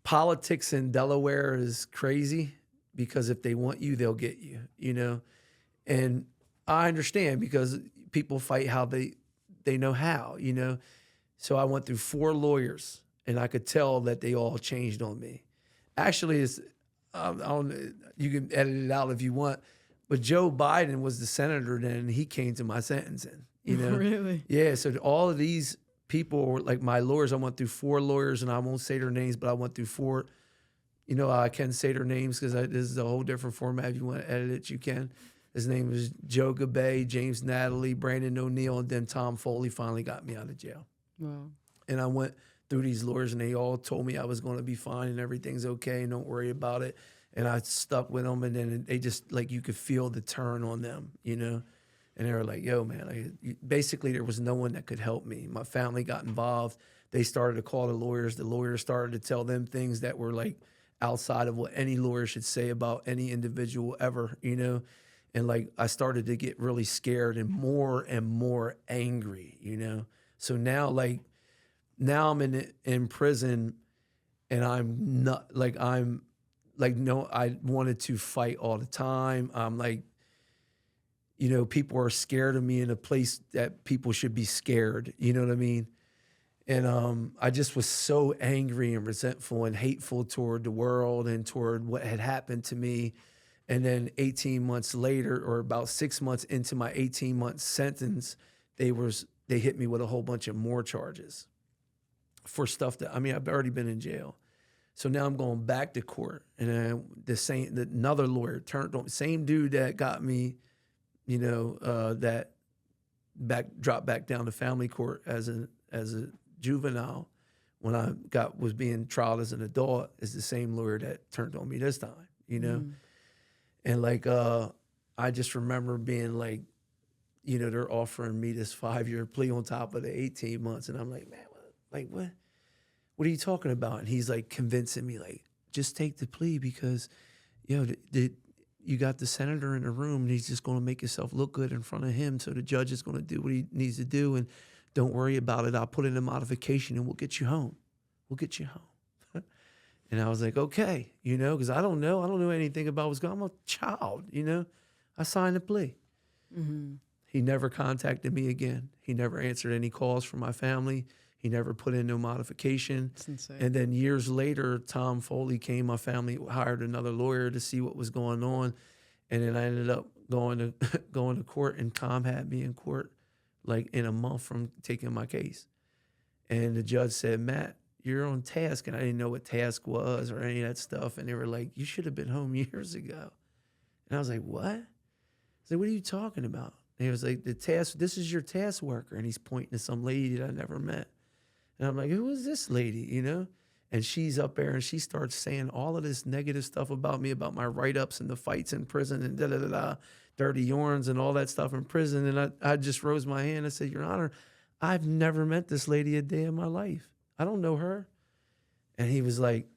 S2: politics in Delaware is crazy, because if they want you, they'll get you, you know? And I understand, because people fight how they know how, you know? So I went through 4 lawyers, and I could tell that they all changed on me. Actually, it's, you can edit it out if you want, but Joe Biden was the senator then, and he came to my sentencing, you know?
S1: Really?
S2: Yeah, so all of these people were like my lawyers. I went through 4 lawyers, and I won't say their names, but I went through 4. You know, I can say their names because this is a whole different format. If you want to edit it, you can. His name was Joe Gabay, James Natalie, Brandon O'Neill, and then Tom Foley finally got me out of jail.
S1: Wow.
S2: And I went through these lawyers, and they all told me I was going to be fine and everything's okay and don't worry about it. And I stuck with them, and then they just, like, you could feel the turn on them, you know? And they were like, yo, man, basically there was no one that could help me. My family got involved. They started to call the lawyers. The lawyers started to tell them things that were, like, outside of what any lawyer should say about any individual ever, you know? And, like, I started to get really scared and more angry, you know? So now, like, now I'm in prison, and I'm not, like, no, I wanted to fight all the time. I'm like, you know, people are scared of me in a place that people should be scared. You know what I mean? And I just was so angry and resentful and hateful toward the world and toward what had happened to me. And then 18 months later, or about 6 months into my 18-month sentence, they hit me with a whole bunch of more charges for stuff that, I mean, I've already been in jail. So now I'm going back to court, and another lawyer turned on, same dude that got me, you know, that dropped back down to family court as a juvenile when I was being trialed as an adult, is the same lawyer that turned on me this time, you know? And like, I just remember being like, you know, they're offering me this 5-year plea on top of the 18 months. And I'm like, man, what are you talking about? And he's like convincing me, like, just take the plea because, you know, you got the senator in the room, and he's just going to make himself look good in front of him. So the judge is going to do what he needs to do. And don't worry about it. I'll put in a modification, and we'll get you home. We'll get you home. And I was like, okay, you know, because I don't know anything about what's going on. I'm a child, you know. I signed the plea. Mm-hmm. He never contacted me again. He never answered any calls from my family. He never put in no modification. That's insane. And then years later, Tom Foley came. My family hired another lawyer to see what was going on. And then I ended up going to court, and Tom had me in court like in a month from taking my case. And the judge said, Matt, you're on task. And I didn't know what task was or any of that stuff. And they were like, you should have been home years ago. And I was like, what? I said, what are you talking about? And he was like, this is your task worker. And he's pointing to some lady that I never met. And I'm like, who is this lady, you know? And she's up there, and she starts saying all of this negative stuff about me, about my write-ups and the fights in prison and da-da-da-da, dirty yarns and all that stuff in prison. And I just rose my hand and said, Your Honor, I've never met this lady a day in my life. I don't know her. And he was like,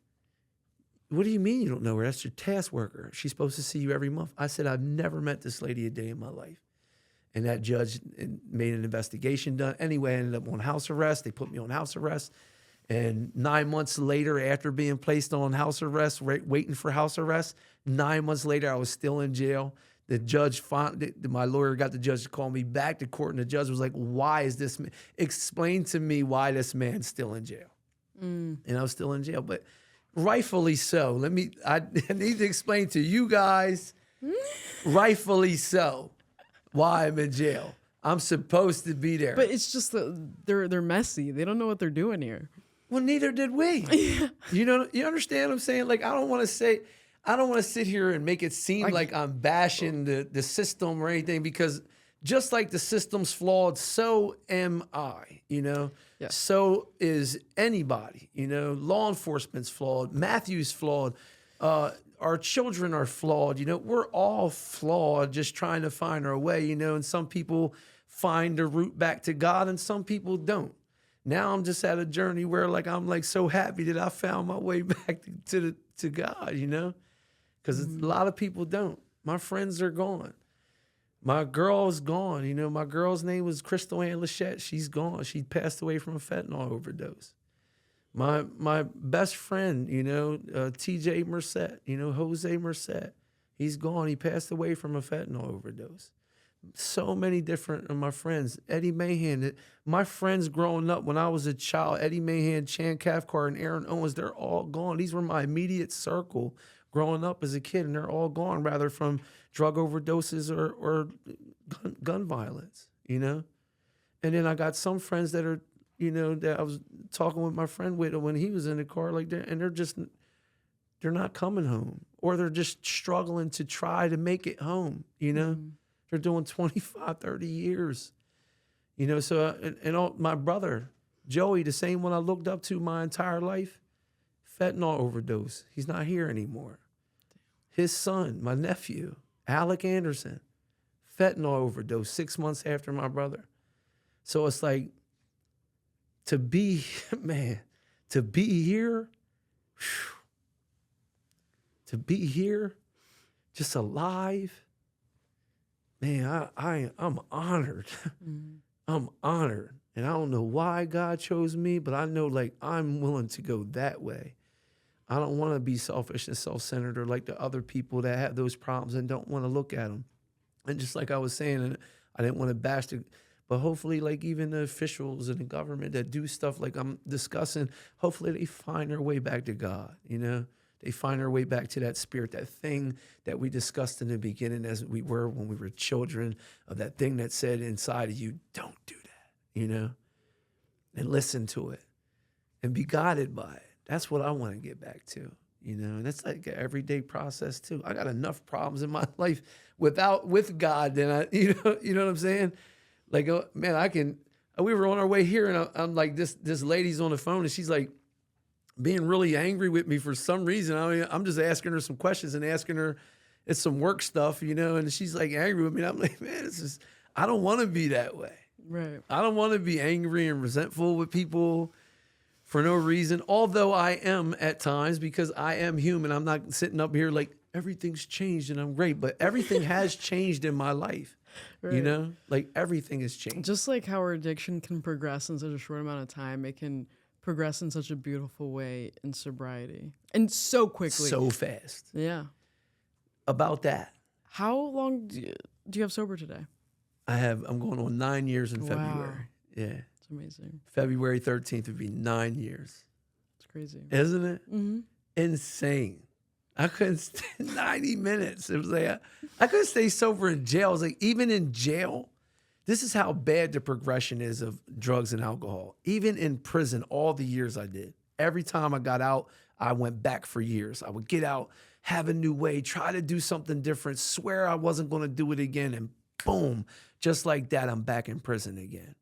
S2: what do you mean you don't know her? That's your task worker. She's supposed to see you every month. I said, I've never met this lady a day in my life. And that judge made an investigation done. Anyway, I ended up on house arrest. They put me on house arrest. And 9 months later, after being placed on house arrest, waiting for house arrest, 9 months later, I was still in jail. The judge, my lawyer got the judge to call me back to court, and the judge was like, why is this man? Explain to me why this man's still in jail. And I was still in jail, but rightfully so. I need to explain to you guys, rightfully so, why I'm in jail. I'm supposed to be there.
S1: But it's just they're messy. They don't know what they're doing here.
S2: Well, neither did we. You know, you understand what I'm saying? Like, I don't want to sit here and make it seem like I'm bashing the system or anything, because just like the system's flawed, so am I, you know?
S1: Yeah.
S2: So is anybody, you know? Law enforcement's flawed. Matthew's flawed. Our children are flawed. You know, we're all flawed, just trying to find our way, you know? And some people find the route back to God and some people don't. Now I'm just at a journey where like I'm like so happy that I found my way back to God, you know, because a lot of people don't. My friends are gone. My girl is gone. You know, my girl's name was Crystal Ann Lachette. She's gone. She passed away from a fentanyl overdose. My best friend, you know, TJ Merced, you know, Jose Merced, he's gone. He passed away from a fentanyl overdose. So many different of my friends. Eddie Mahan, my friends growing up when I was a child, Eddie Mahan, Chan Cathcart, and Aaron Owens, they're all gone. These were my immediate circle growing up as a kid, and they're all gone, rather from drug overdoses or gun violence, you know? And then I got some friends that are, you know, that I was talking with my friend with when he was in the car, like, they're not coming home, or they're just struggling to try to make it home, you know? Mm-hmm. They're doing 25, 30 years, you know? So, my brother, Joey, the same one I looked up to my entire life, fentanyl overdose. He's not here anymore. His son, my nephew, Alec Anderson, fentanyl overdose 6 months after my brother. So it's like, to be here, to be here, just alive, man, I'm honored. I'm honored. And I don't know why God chose me, but I know like I'm willing to go that way. I don't want to be selfish and self-centered or like the other people that have those problems and don't want to look at them. And just like I was saying, I didn't want to bash it, but hopefully like even the officials in the government that do stuff like I'm discussing, hopefully they find their way back to God, you know? They find their way back to that spirit, that thing that we discussed in the beginning as we were when we were children, of that thing that said inside of you, don't do that, you know? And listen to it and be guided by it. That's what I want to get back to, you know? And that's like an everyday process too. I got enough problems in my life with God than you know what I'm saying? Like, man, we were on our way here and I'm like, this lady's on the phone and she's like, being really angry with me for some reason. I mean, I'm just asking her some questions and asking her, it's some work stuff, you know, and she's like angry with me. And I'm like, man, I don't want to be that way.
S1: Right.
S2: I don't want to be angry and resentful with people for no reason, although I am at times, because I am human. I'm not sitting up here like everything's changed and I'm great, but everything has changed in my life. Right. You know, like everything has changed.
S1: Just like how our addiction can progress in such a short amount of time, it can progress in such a beautiful way in sobriety, and so quickly,
S2: so fast.
S1: Yeah.
S2: About that,
S1: how long do you have sober today?
S2: I'm going on 9 years in February. Yeah,
S1: it's amazing.
S2: February 13th would be 9 years.
S1: It's crazy,
S2: isn't it?
S1: Mm-hmm.
S2: Insane. I couldn't stay 90 minutes. It was like I couldn't stay sober in jail. I was like, even in jail. This is how bad the progression is of drugs and alcohol. Even in prison, all the years I did, every time I got out, I went back for years. I would get out, have a new way, try to do something different, swear I wasn't going to do it again, and boom, just like that, I'm back in prison again.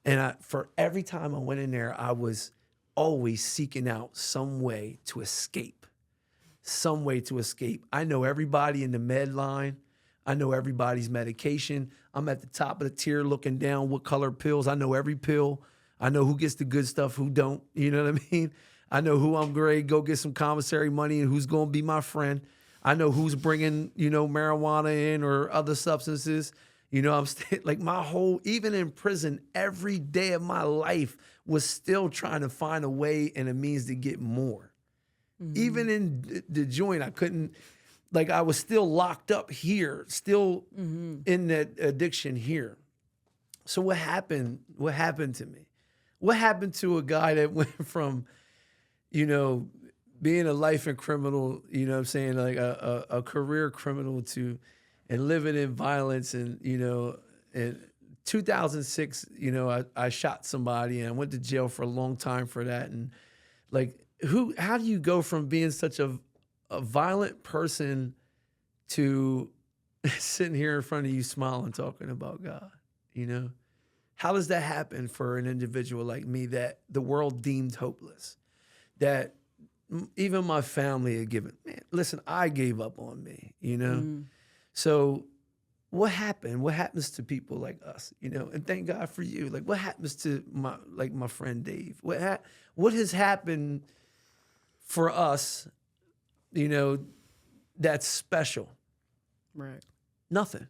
S2: And for every time I went in there, I was always seeking out some way to escape, I know everybody in the med line. I know everybody's medication. I'm at the top of the tier looking down what color pills. I know every pill. I know who gets the good stuff, who don't. You know what I mean? I know who I'm going to go get some commissary money and who's going to be my friend. I know who's bringing, you know, marijuana in or other substances. You know, I'm like even in prison, every day of my life was still trying to find a way and a means to get more. Mm-hmm. Even in the joint, I couldn't. Like I was still locked up here, still in that addiction here. So what happened? What happened to me? What happened to a guy that went from, you know, being a life and criminal, you know what I'm saying, like a career criminal and living in violence and, you know, and 2006, I shot somebody and I went to jail for a long time for that. And like, how do you go from being such a violent person to sitting here in front of you smiling, talking about God, How does that happen for an individual like me that the world deemed hopeless? That even my family had given, man, listen, I gave up on me, So what happened? What happens to people like us, And thank God for you. Like, what happens to my friend Dave? What has happened for us, that's special?
S1: Right.
S2: Nothing.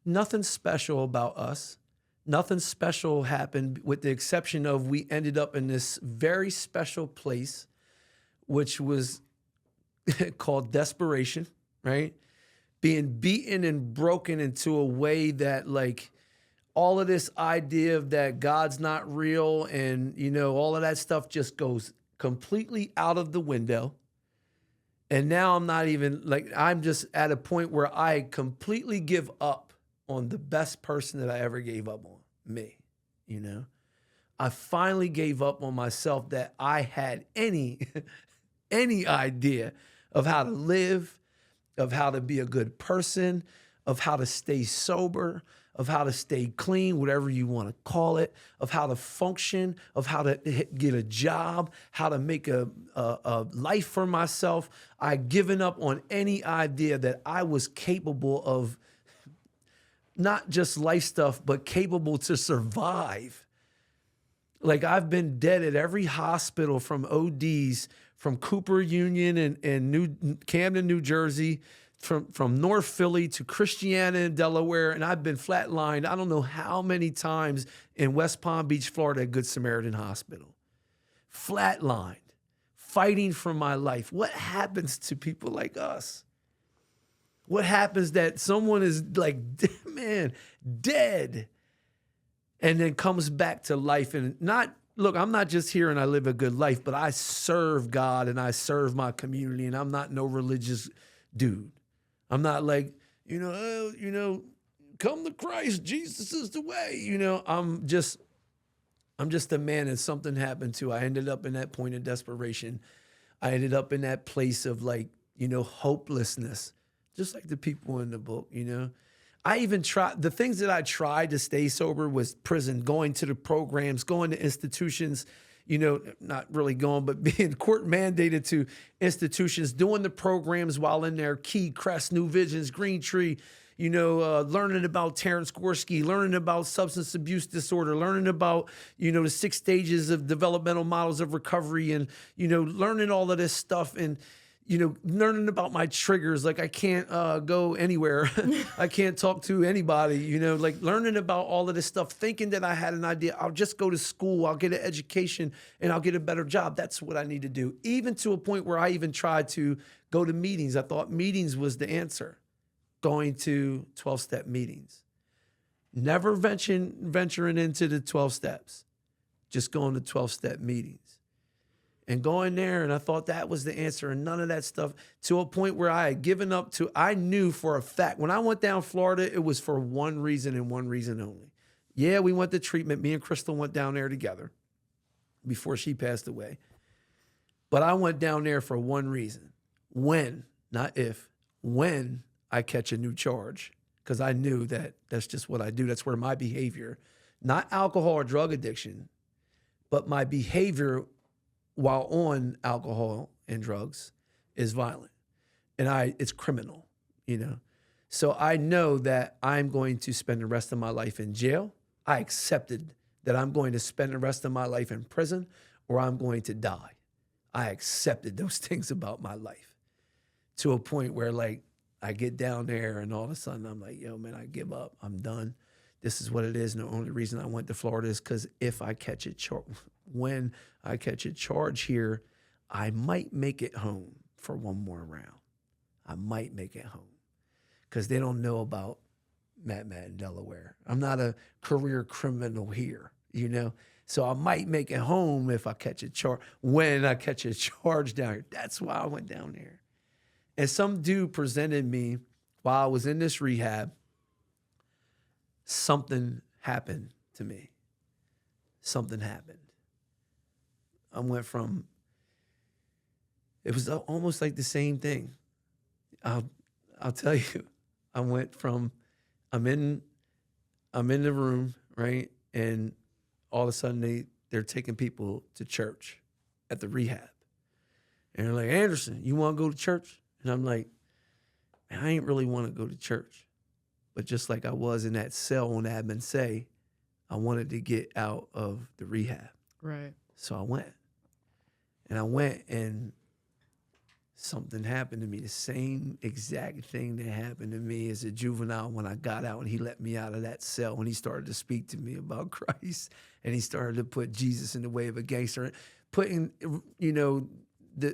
S2: Nothing special about us. Nothing special happened with the exception of we ended up in this very special place, which was called desperation, right? Being beaten and broken into a way that like all of this idea of that God's not real and, all of that stuff just goes completely out of the window. And now I'm just at a point where I completely give up on the best person that I ever gave up on, me, I finally gave up on myself that I had any idea of how to live, of how to be a good person, of how to stay sober, of how to stay clean, whatever you want to call it, of how to function, of how to get a job, how to make a life for myself. I'd given up on any idea that I was capable of not just life stuff, but capable to survive. Like I've been dead at every hospital from ODs, from Cooper Union and Camden, New Jersey, from North Philly to Christiana in Delaware, and I've been flatlined I don't know how many times in West Palm Beach, Florida at Good Samaritan Hospital. Flatlined, fighting for my life. What happens to people like us? What happens that someone is like, man, dead, and then comes back to life and look, I'm not just here and I live a good life, but I serve God and I serve my community, and I'm not no religious dude. I'm not like, come to Christ, Jesus is the way. I'm just a man, and something happened too. I ended up in that point of desperation. I ended up in that place of like, hopelessness, just like the people in the book, I even tried, the things that I tried to stay sober was prison, going to the programs, going to institutions, not really going, but being court mandated to institutions, doing the programs while in there, Key, Crest, New Visions, Green Tree, learning about Terrence Gorski, learning about substance abuse disorder, learning about, the 6 stages of developmental models of recovery, and, learning all of this stuff, and, learning about my triggers. Like I can't go anywhere. I can't talk to anybody, like learning about all of this stuff, thinking that I had an idea. I'll just go to school. I'll get an education and I'll get a better job. That's what I need to do. Even to a point where I even tried to go to meetings. I thought meetings was the answer. Going to 12-step meetings. Never venturing into the 12 steps. Just going to 12-step meetings. And going there, and I thought that was the answer, and none of that stuff, to a point where I had given up to, I knew for a fact, when I went down Florida, it was for one reason and one reason only. Yeah, we went to treatment. Me and Crystal went down there together before she passed away. But I went down there for one reason. When, not if, when I catch a new charge. Because I knew that that's just what I do. That's where my behavior, not alcohol or drug addiction, but my behavior while on alcohol and drugs is violent. And it's criminal, So I know that I'm going to spend the rest of my life in jail. I accepted that I'm going to spend the rest of my life in prison, or I'm going to die. I accepted those things about my life to a point where like I get down there and all of a sudden I'm like, yo, man, I give up. I'm done. This is what it is. And the only reason I went to Florida is because when I catch a charge here, I might make it home for one more round. I might make it home because they don't know about Matt in Delaware. I'm not a career criminal here, So I might make it home if I catch a charge. When I catch a charge down here, that's why I went down there. And some dude presented me while I was in this rehab something happened to me. Something happened. I went from, it was almost like the same thing. I'll tell you, I went from, I'm in the room, right? And all of a sudden they're taking people to church at the rehab. And they're like, Anderson, you want to go to church? And I'm like, man, I ain't really want to go to church. But just like I was in that cell on Amends, I wanted to get out of the rehab.
S1: Right.
S2: So I went. And I went and something happened to me. The same exact thing that happened to me as a juvenile when I got out and he let me out of that cell and he started to speak to me about Christ and he started to put Jesus in the way of a gangster. Putting, you know,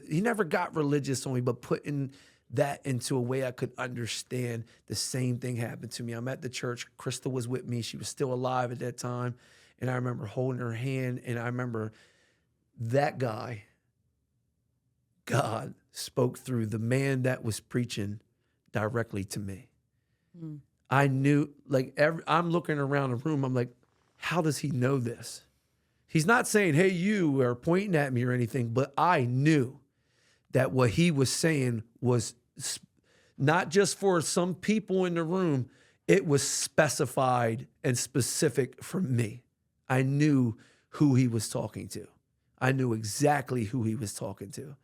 S2: he never got religious on me, but putting that into a way I could understand. The same thing happened to me. I'm at the church. Crystal was with me. She was still alive at that time. And I remember holding her hand and I remember that guy, God spoke through the man that was preaching directly to me. Mm. I knew, like, I'm looking around the room. I'm like, how does he know this? He's not saying, hey, you, or pointing at me or anything, but I knew that what he was saying was not just for some people in the room, it was specified and specific for me. I knew who he was talking to. I knew exactly who he was talking to.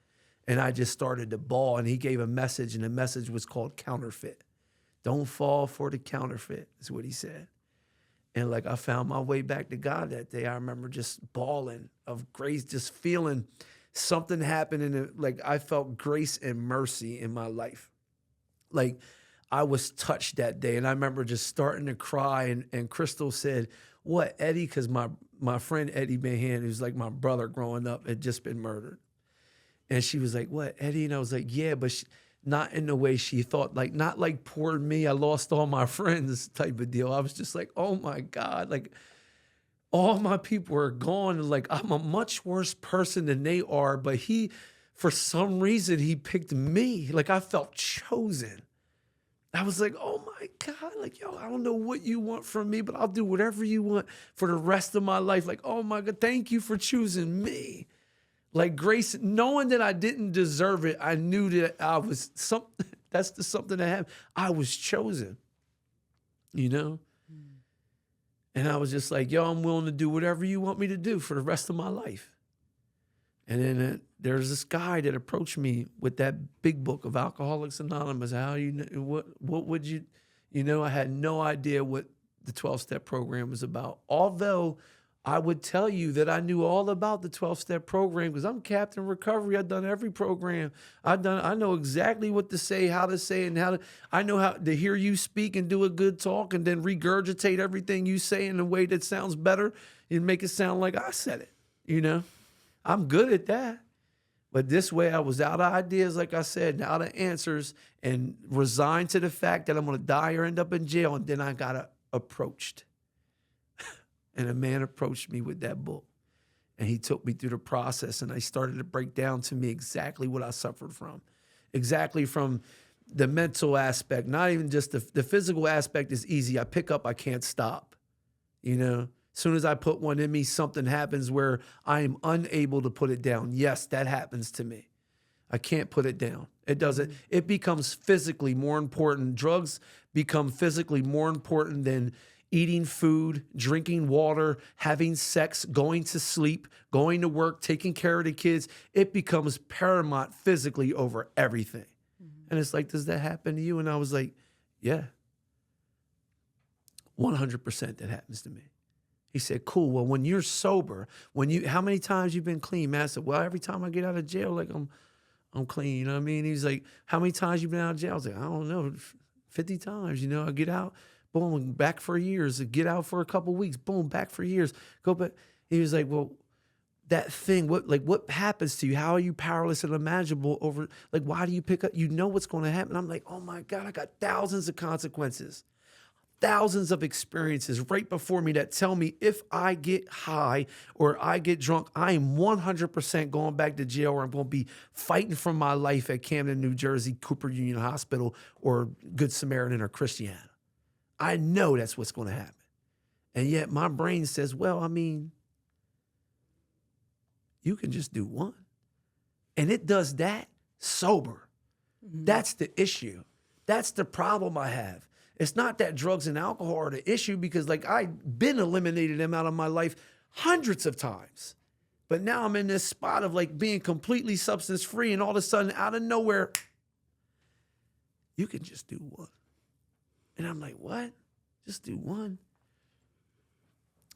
S2: And I just started to bawl, and he gave a message, and the message was called counterfeit. Don't fall for the counterfeit, is what he said. And like I found my way back to God that day. I remember just bawling of grace, just feeling something happened in it. Like I felt grace and mercy in my life. Like I was touched that day. And I remember just starting to cry. And Crystal said, what, Eddie? Because my friend Eddie Mahan, who's like my brother growing up, had just been murdered. And she was like, what, Eddie? And I was like, yeah, but not in the way she thought, like, not like poor me, I lost all my friends type of deal. I was just like, oh my God, like all my people are gone. And like, I'm a much worse person than they are. But for some reason, he picked me. Like I felt chosen. I was like, oh my God, like, yo, I don't know what you want from me, but I'll do whatever you want for the rest of my life. Like, oh my God, thank you for choosing me. Like grace, knowing that I didn't deserve it, I knew that I was something. That's the something that happened. I was chosen, you know? And I was just like, yo, I'm willing to do whatever you want me to do for the rest of my life. And then there's this guy that approached me with that big book of Alcoholics Anonymous. How what would you, I had no idea what the 12-step program was about. Although I would tell you that I knew all about the 12-step program because I'm Captain Recovery. I've done every program. I know exactly what to say, how to say it, and I know how to hear you speak and do a good talk and then regurgitate everything you say in a way that sounds better and make it sound like I said it, I'm good at that. But this way I was out of ideas, like I said, out of answers, and resigned to the fact that I'm going to die or end up in jail. And then I got approached. And a man approached me with that book. And he took me through the process. And I started to break down to me exactly what I suffered from. Exactly from the mental aspect, not even just the physical aspect is easy. I pick up, I can't stop. As soon as I put one in me, something happens where I am unable to put it down. Yes, that happens to me. I can't put it down. It doesn't. It becomes physically more important. Drugs become physically more important than eating food, drinking water, having sex, going to sleep, going to work, taking care of the kids. It becomes paramount physically over everything. Mm-hmm. And it's like, does that happen to you? And I was like, yeah, 100% that happens to me. He said, cool. Well, when you're sober, how many times you been clean? Man, I said, well, every time I get out of jail, like I'm clean. You know what I mean? He's like, how many times you been out of jail? I was like, I don't know, 50 times. I get out. Boom, back for years, get out for a couple of weeks, boom, back for years, go back. He was like, well, that thing, what happens to you? How are you powerless and unimaginable over, like, why do you pick up? You know what's going to happen. I'm like, oh my God, I got thousands of consequences, thousands of experiences right before me that tell me if I get high or I get drunk, I am 100% going back to jail or I'm going to be fighting for my life at Camden, New Jersey, Cooper Union Hospital or Good Samaritan or Christiana. I know that's what's going to happen. And yet my brain says, well, I mean, you can just do one. And it does that sober. Mm-hmm. That's the issue. That's the problem I have. It's not that drugs and alcohol are the issue, because like I've been eliminated them out of my life hundreds of times. But now I'm in this spot of like being completely substance free, and all of a sudden out of nowhere, you can just do one. And I'm like, what? Just do one?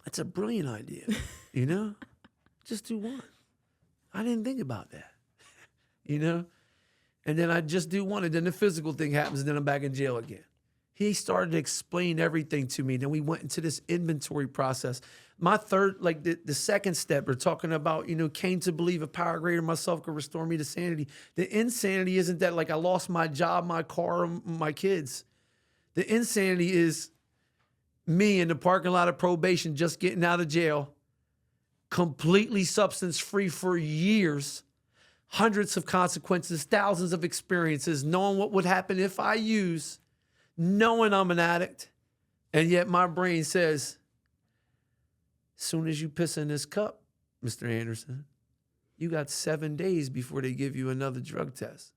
S2: That's a brilliant idea, you know? Just do one. I didn't think about that, you know? And then I just do one, and then the physical thing happens, and then I'm back in jail again. He started to explain everything to me. Then we went into this inventory process. My third, like the second step, we're talking about, you know, came to believe a power greater than myself could restore me to sanity. The insanity isn't that like I lost my job, my car, my kids. The insanity is me in the parking lot of probation, just getting out of jail, completely substance free for years, hundreds of consequences, thousands of experiences, knowing what would happen if I use, knowing I'm an addict. And yet my brain says, as soon as you piss in this cup, Mr. Anderson, you got 7 days before they give you another drug test.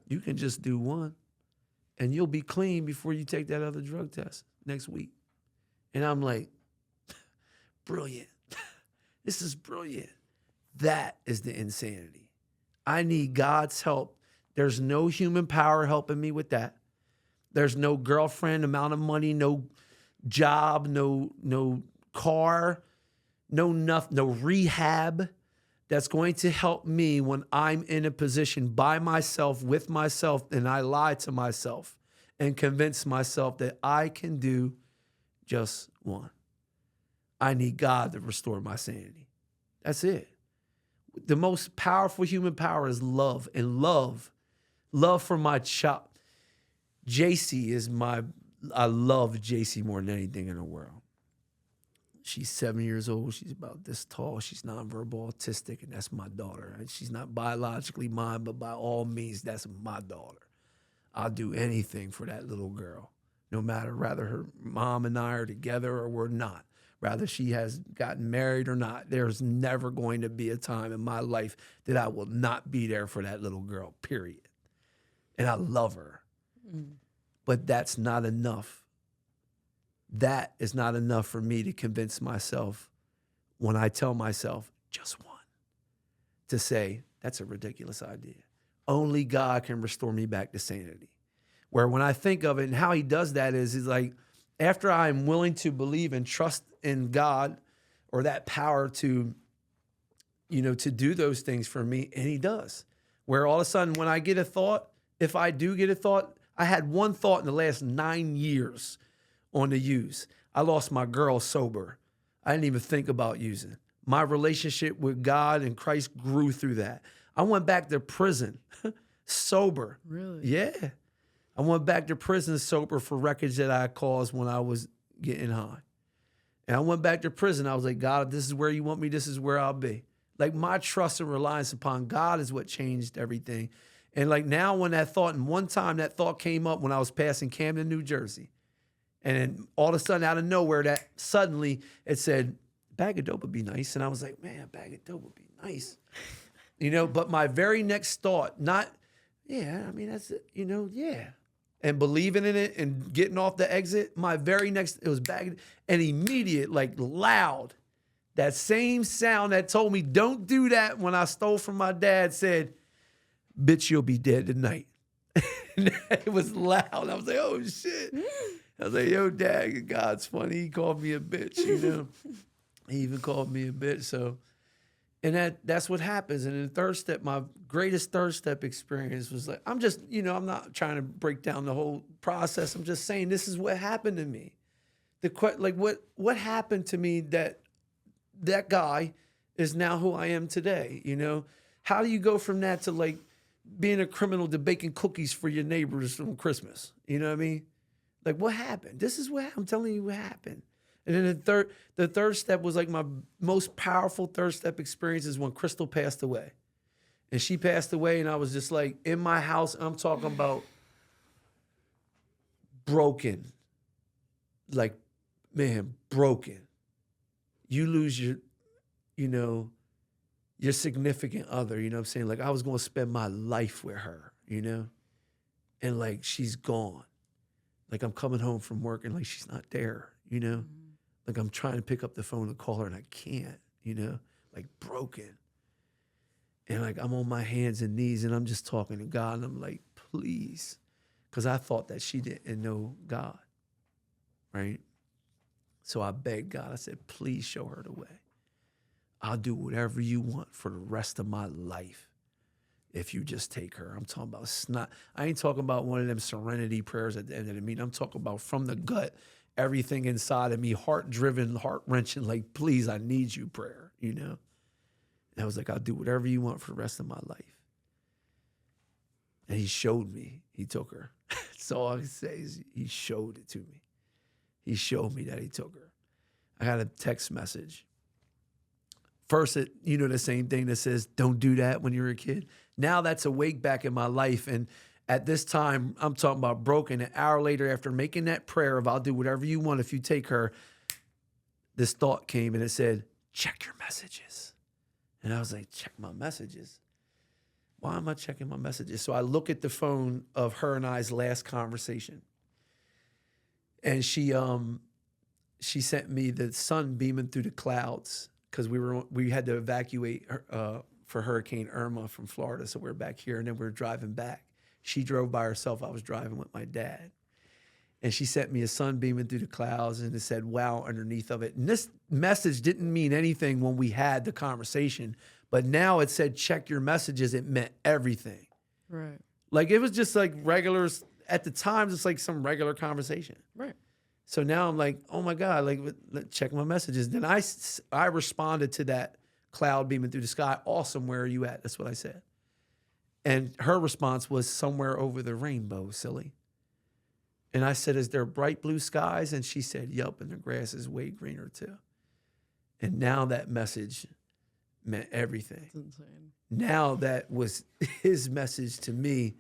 S2: You can just do one, and you'll be clean before you take that other drug test next week. And I'm like, brilliant. This is brilliant. That is the insanity. I need God's help. There's no human power helping me with that. There's no girlfriend, amount of money, no job, no car, no rehab that's going to help me when I'm in a position by myself, with myself, and I lie to myself and convince myself that I can do just one. I need God to restore my sanity. That's it. The most powerful human power is love, and love for my child. JC is I love JC more than anything in the world. She's 7 years old. She's about this tall. She's nonverbal autistic, and that's my daughter. And she's not biologically mine, but by all means, that's my daughter. I'll do anything for that little girl, no matter whether her mom and I are together or we're not. Rather she has gotten married or not, there's never going to be a time in my life that I will not be there for that little girl, period. And I love her. Mm. But that's not enough. That is not enough for me to convince myself when I tell myself just one, to say, that's a ridiculous idea. Only God can restore me back to sanity. Where when I think of it, and how he does that is like, after I'm willing to believe and trust in God or that power to, you know, to do those things for me, and he does. Where all of a sudden when I get a thought, if I do get a thought, I had one thought in the last 9 years on the use. I lost my girl sober. I didn't even think about using. My relationship with God and Christ grew through that. I went back to prison sober.
S1: Really?
S2: Yeah. I went back to prison sober for records that I caused when I was getting high. And I went back to prison. I was like, God, if this is where you want me, this is where I'll be. Like my trust and reliance upon God is what changed everything. And like now when that thought, and one time that thought came up when I was passing Camden, New Jersey. And then all of a sudden out of nowhere, that suddenly it said, bag of dope would be nice. And I was like, man, bag of dope would be nice. You know, but my very next thought, not, yeah, I mean, that's it, you know, yeah. And believing in it and getting off the exit, my very next, it was bag, and immediate, like loud, that same sound that told me don't do that when I stole from my dad said, bitch, you'll be dead tonight. It was loud. I was like, oh shit. I was like, yo, Dad, God's funny. He called me a bitch, you know. He even called me a bitch. So, and that's what happens. And in the third step, my greatest third step experience was like, I'm just, you know, I'm not trying to break down the whole process. I'm just saying this is what happened to me. Like what happened to me that guy is now who I am today, you know? How do you go from that to like being a criminal to baking cookies for your neighbors from Christmas? You know what I mean? Like what happened? This is what I'm telling you what happened. And then the third step was like my most powerful third step experience is when Crystal passed away. And she passed away and I was just like in my house, I'm talking about broken, like man, broken. You lose your, you know, your significant other, you know what I'm saying? Like, I was going to spend my life with her, you know? And like, she's gone. Like, I'm coming home from work and like, she's not there, you know?
S1: Mm-hmm.
S2: Like, I'm trying to pick up the phone and call her and I can't, you know? Like, broken. And like, I'm on my hands and knees and I'm just talking to God and I'm like, please. Because I thought that she didn't know God, right? So I begged God. I said, please show her the way. I'll do whatever you want for the rest of my life if you just take her. I'm talking about snot. I ain't talking about one of them serenity prayers at the end of the meeting. I'm talking about from the gut, everything inside of me, heart-driven, heart-wrenching, like, please, I need you prayer, you know? And I was like, I'll do whatever you want for the rest of my life. And he showed me. He took her. That's all I can say is he showed it to me. He showed me that he took her. I got a text message. First, you know, the same thing that says, don't do that when you're a kid. Now that's awake back in my life. And at this time, I'm talking about broken. An hour later, after making that prayer of I'll do whatever you want if you take her, this thought came and it said, check your messages. And I was like, check my messages? Why am I checking my messages? So I look at the phone of her and I's last conversation. And she sent me the sun beaming through the clouds because we had to evacuate for Hurricane Irma from Florida. So we're back here and then we're driving back. She drove by herself. I was driving with my dad. And she sent me a sun beaming through the clouds and it said, wow, underneath of it. And this message didn't mean anything when we had the conversation, but now it said, check your messages. It meant everything.
S1: Right.
S2: Like it was just like regular, at the time, just like some regular conversation.
S1: Right.
S2: So now I'm like, oh my God, like check my messages. Then I responded to that cloud beaming through the sky. Awesome, where are you at? That's what I said. And her response was somewhere over the rainbow, silly. And I said, is there bright blue skies? And she said, yup, and the grass is way greener too. And now that message meant everything.
S1: That's insane.
S2: Now that was his message to me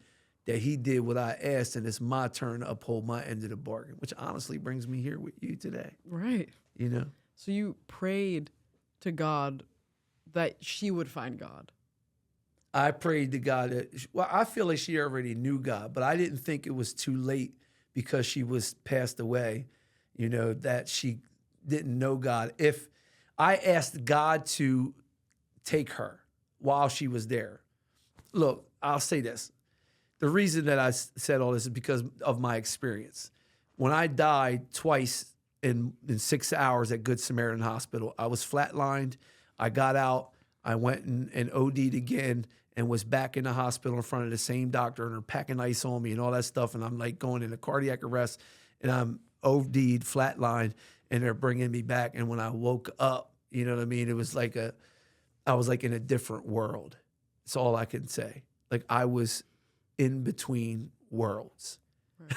S2: that he did what I asked, and it's my turn to uphold my end of the bargain, which honestly brings me here with you today.
S1: Right.
S2: You know?
S1: So you prayed to God that she would find God.
S2: I prayed to God that, well, I feel like she already knew God, but I didn't think it was too late because she was passed away, you know, that she didn't know God. If I asked God to take her while she was there, look, I'll say this. The reason that I said all this is because of my experience. When I died twice in 6 hours at Good Samaritan Hospital, I was flatlined. I got out. I went and OD'd again and was back in the hospital in front of the same doctor and they're packing ice on me and all that stuff. And I'm like going into cardiac arrest and I'm OD'd, flatlined, and they're bringing me back. And when I woke up, you know what I mean? It was like I was like in a different world. That's all I can say. Like I was in between worlds. Right.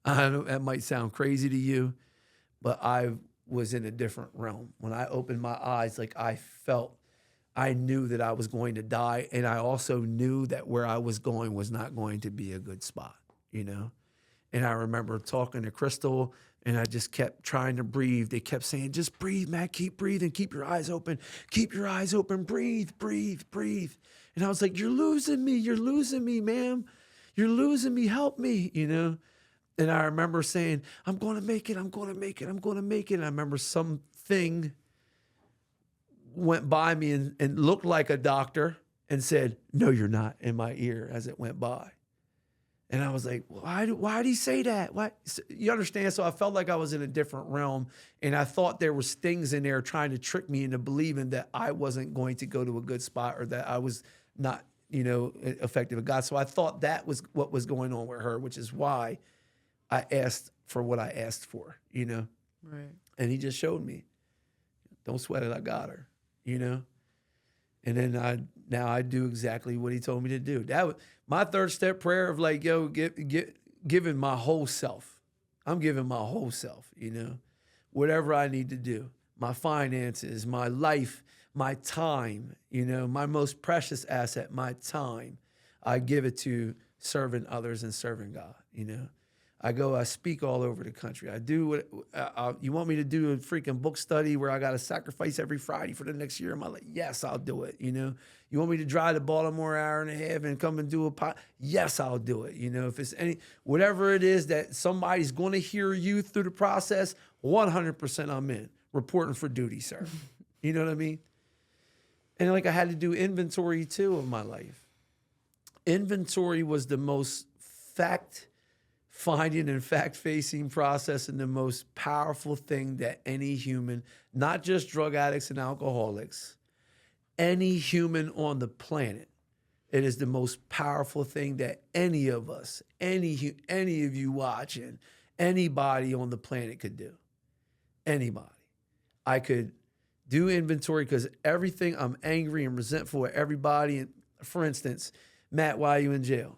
S2: I know that might sound crazy to you, but I was in a different realm. When I opened my eyes, like I knew that I was going to die. And I also knew that where I was going was not going to be a good spot, you know? And I remember talking to Crystal and I just kept trying to breathe. They kept saying, just breathe, Matt, keep breathing, keep your eyes open, breathe, breathe, breathe. And I was like, you're losing me, ma'am. You're losing me, help me, you know? And I remember saying, I'm going to make it. And I remember something went by me and looked like a doctor and said, no, you're not, in my ear as it went by. And I was like, why did he say that? Why? You understand? So I felt like I was in a different realm and I thought there was things in there trying to trick me into believing that I wasn't going to go to a good spot or that I was not, you know, effective with God. So I thought that was what was going on with her, which is why I asked for what I asked for, you know?
S1: Right.
S2: And he just showed me, don't sweat it, I got her, you know? And then now I do exactly what he told me to do. That was my third step prayer of like, yo, giving my whole self. I'm giving my whole self, you know, whatever I need to do, my finances, my life, my time, you know, my most precious asset, my time. I give it to serving others and serving God, you know. I speak all over the country. I do what you want me to do a freaking book study where I got to sacrifice every Friday for the next year of my life. Yes, I'll do it. You know, you want me to drive to Baltimore hour and a half and come and do a pod? Yes, I'll do it. You know, if it's whatever it is that somebody's going to hear you through the process, 100% I'm in. Reporting for duty, sir. You know what I mean? And like I had to do inventory too of my life. Inventory was the most fact-finding and fact-facing process and the most powerful thing that any human, not just drug addicts and alcoholics, any human on the planet, it is the most powerful thing that any of us, any of you watching, anybody on the planet could do. Anybody. I could do inventory because everything, I'm angry and resentful at everybody. And for instance, Matt, why are you in jail?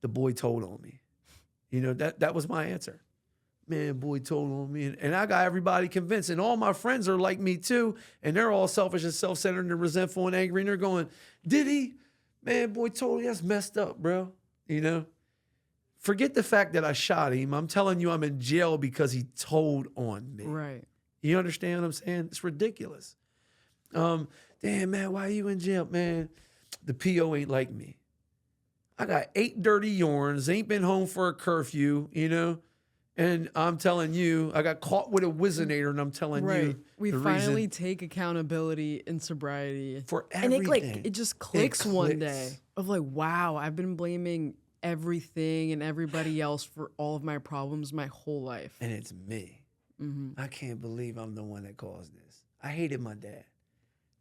S2: The boy told on me. You know, that was my answer. Man, boy told on me. And I got everybody convinced. And all my friends are like me too. And they're all selfish and self-centered and resentful and angry. And they're going, did he? Man, boy told me. That's messed up, bro. You know? Forget the fact that I shot him. I'm telling you I'm in jail because he told on me.
S1: Right.
S2: You understand what I'm saying? It's ridiculous. Damn, man, why are you in jail? Man, the PO ain't like me. I got 8 dirty yarns, ain't been home for a curfew, you know? And I'm telling you, I got caught with a Whizzinator, and I'm telling you.
S1: We finally take accountability in sobriety.
S2: For everything.
S1: And it just clicks one day of like, wow, I've been blaming everything and everybody else for all of my problems my whole life.
S2: And it's me. I can't believe I'm the one that caused this. I hated my dad.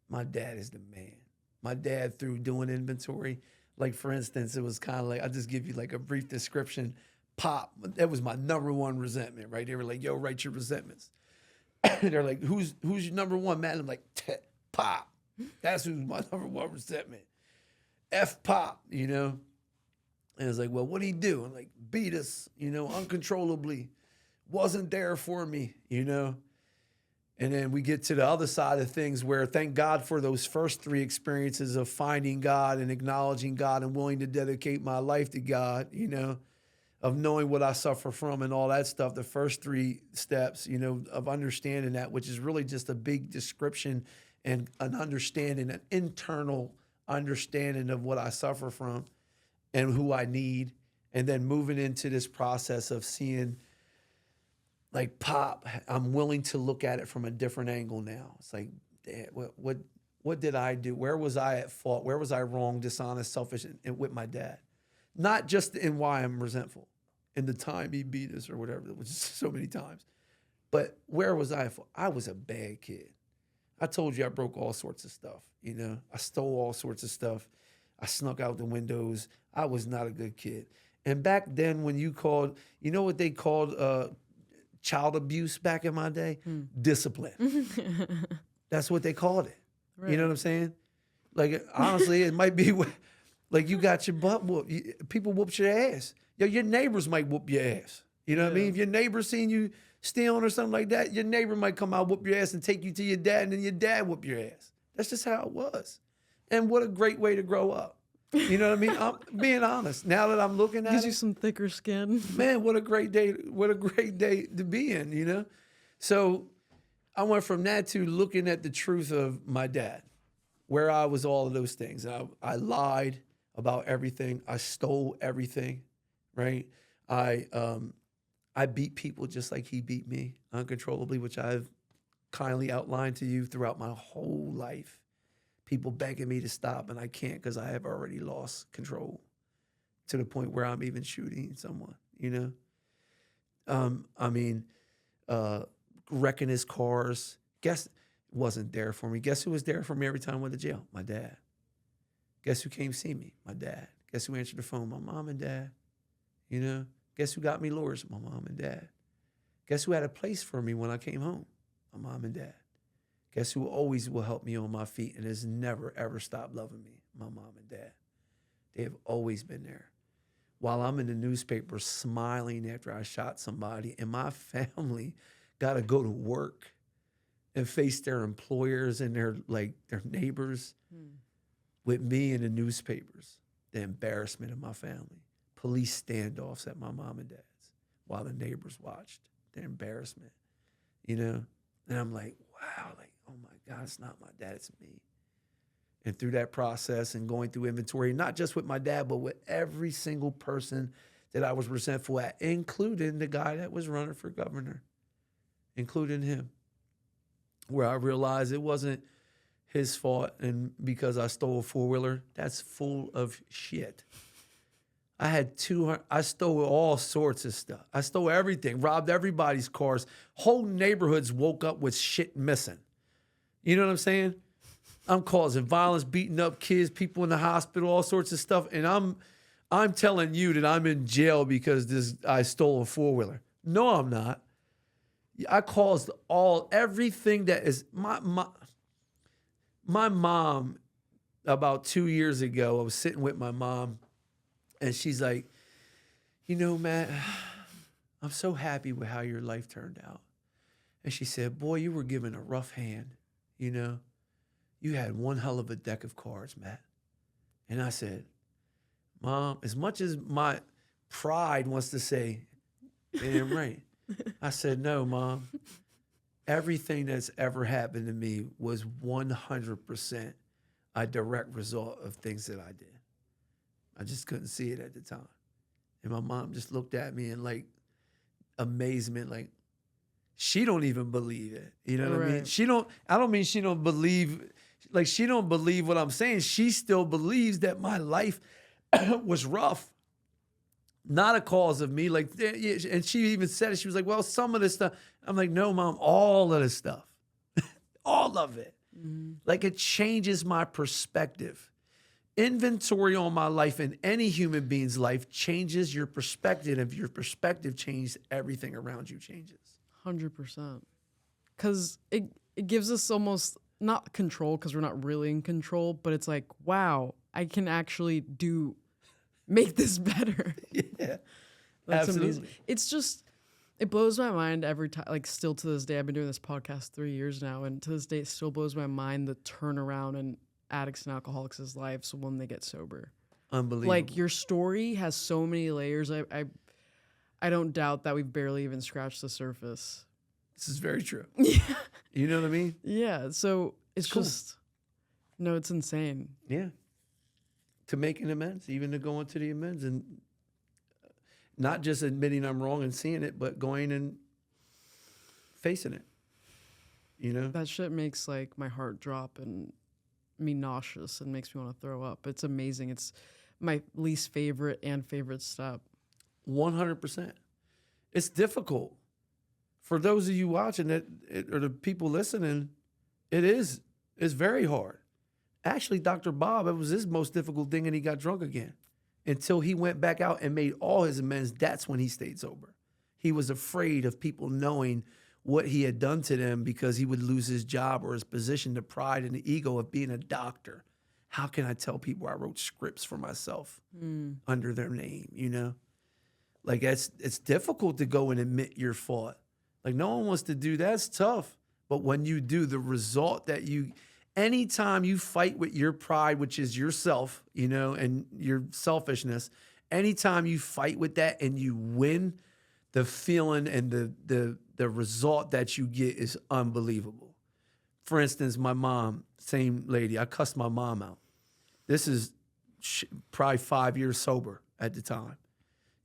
S2: My dad is the man. My dad, through doing inventory, like for instance, it was kind of like, I'll just give you like a brief description. Pop, that was my number one resentment, right? They were like, yo, write your resentments. They're like, who's your number one, man? I'm like, Pop. That's who's my number one resentment. F Pop, you know? And it's like, well, what'd he do? I'm like, beat us, you know, uncontrollably. Wasn't there for me, you know? And then we get to the other side of things where thank God for those first 3 experiences of finding God and acknowledging God and willing to dedicate my life to God, you know, of knowing what I suffer from and all that stuff. The first 3 steps, you know, of understanding that, which is really just a big description and an understanding, an internal understanding of what I suffer from and who I need. And then moving into this process of seeing like Pop, I'm willing to look at it from a different angle now. It's like, what did I do? Where was I at fault? Where was I wrong, dishonest, selfish, and with my dad? Not just in why I'm resentful, in the time he beat us or whatever, which is so many times. But where was I at fault? I was a bad kid. I told you I broke all sorts of stuff. You know, I stole all sorts of stuff. I snuck out the windows. I was not a good kid. And back then, when you called, you know what they called child abuse back in my day? Discipline. That's what they called it. Right. You know what I'm saying? Like, honestly, it might be like you got your butt whooped. People whooped your ass. Yo, your neighbors might whoop your ass. You know what I mean? If your neighbor seen you stealing or something like that, your neighbor might come out, whoop your ass, and take you to your dad, and then your dad whoop your ass. That's just how it was. And what a great way to grow up. You know what I mean? I'm being honest. Now that I'm looking at it.
S1: Gives you some thicker skin.
S2: Man, what a great day. What a great day to be in, you know? So I went from that to looking at the truth of my dad, where I was all of those things. I lied about everything. I stole everything, right? I beat people just like he beat me uncontrollably, which I've kindly outlined to you throughout my whole life. People begging me to stop, and I can't because I have already lost control to the point where I'm even shooting someone, you know? Wrecking his cars. Guess wasn't there for me. Guess who was there for me every time I went to jail? My dad. Guess who came see me? My dad. Guess who answered the phone? My mom and dad. You know? Guess who got me lawyers? My mom and dad. Guess who had a place for me when I came home? My mom and dad. Guess who always will help me on my feet and has never, ever stopped loving me? My mom and dad. They have always been there. While I'm in the newspaper smiling after I shot somebody, and my family got to go to work and face their employers and their neighbors with me in the newspapers. The embarrassment of my family. Police standoffs at my mom and dad's. while the neighbors watched. The embarrassment, you know? And I'm like, wow, like, oh my God, it's not my dad, it's me. And through that process and going through inventory, not just with my dad, but with every single person that I was resentful at, including the guy that was running for governor, including him, where I realized it wasn't his fault. And because I stole a four-wheeler, that's full of shit. I stole all sorts of stuff. I stole everything, robbed everybody's cars. Whole neighborhoods woke up with shit missing. You know what I'm saying? I'm causing violence, beating up kids, people in the hospital, all sorts of stuff. And I'm telling you that I'm in jail because I stole a four-wheeler. No, I'm not. I caused everything that is my mom. About 2 years ago, I was sitting with my mom, and she's like, you know, Matt, I'm so happy with how your life turned out. And she said, boy, you were given a rough hand, you know. You had one hell of a deck of cards, Matt. And I said, Mom, as much as my pride wants to say, damn right, I said, no, Mom. Everything that's ever happened to me was 100% a direct result of things that I did. I just couldn't see it at the time. And my mom just looked at me in like amazement, like she don't even believe it. You know what I mean? I don't mean she don't believe, like she don't believe what I'm saying. She still believes that my life was rough. Not a cause of me. Like, and she even said it. She was like, well, some of this stuff. I'm like, no, Mom, all of this stuff. All of it. Mm-hmm. Like it changes my perspective. Inventory on my life and any human being's life changes your perspective. If your perspective changes, everything around you changes.
S1: 100%. Because it gives us almost, not control, because we're not really in control, but it's like, wow, I can actually make this better.
S2: Yeah,
S1: that's
S2: absolutely.
S1: Amazing. It's just, it blows my mind every time, like still to this day. I've been doing this podcast 3 years now, and to this day, it still blows my mind the turnaround in addicts and alcoholics' lives when they get sober.
S2: Unbelievable.
S1: Like your story has so many layers. I don't doubt that we've barely even scratched the surface.
S2: This is very true.
S1: Yeah.
S2: You know what I mean?
S1: Yeah. So it's
S2: cool.
S1: just, no, it's insane.
S2: Yeah. To make an amends, even to go into the amends and not just admitting I'm wrong and seeing it, but going and facing it. You know?
S1: That shit makes like my heart drop and me nauseous and makes me want to throw up. It's amazing. It's my least favorite and favorite step.
S2: 100%. It's difficult. For those of you watching it, or the people listening, it's very hard. Actually, Dr. Bob, it was his most difficult thing, and he got drunk again. Until he went back out and made all his amends, that's when he stayed sober. He was afraid of people knowing what he had done to them because he would lose his job or his position, the pride and the ego of being a doctor. How can I tell people I wrote scripts for myself under their name, you know? Like, it's difficult to go and admit your fault. Like, no one wants to do that. It's tough. But when you do, the result that anytime you fight with your pride, which is yourself, you know, and your selfishness, anytime you fight with that and you win, the feeling and the result that you get is unbelievable. For instance, my mom, same lady, I cussed my mom out. This is probably 5 years sober at the time.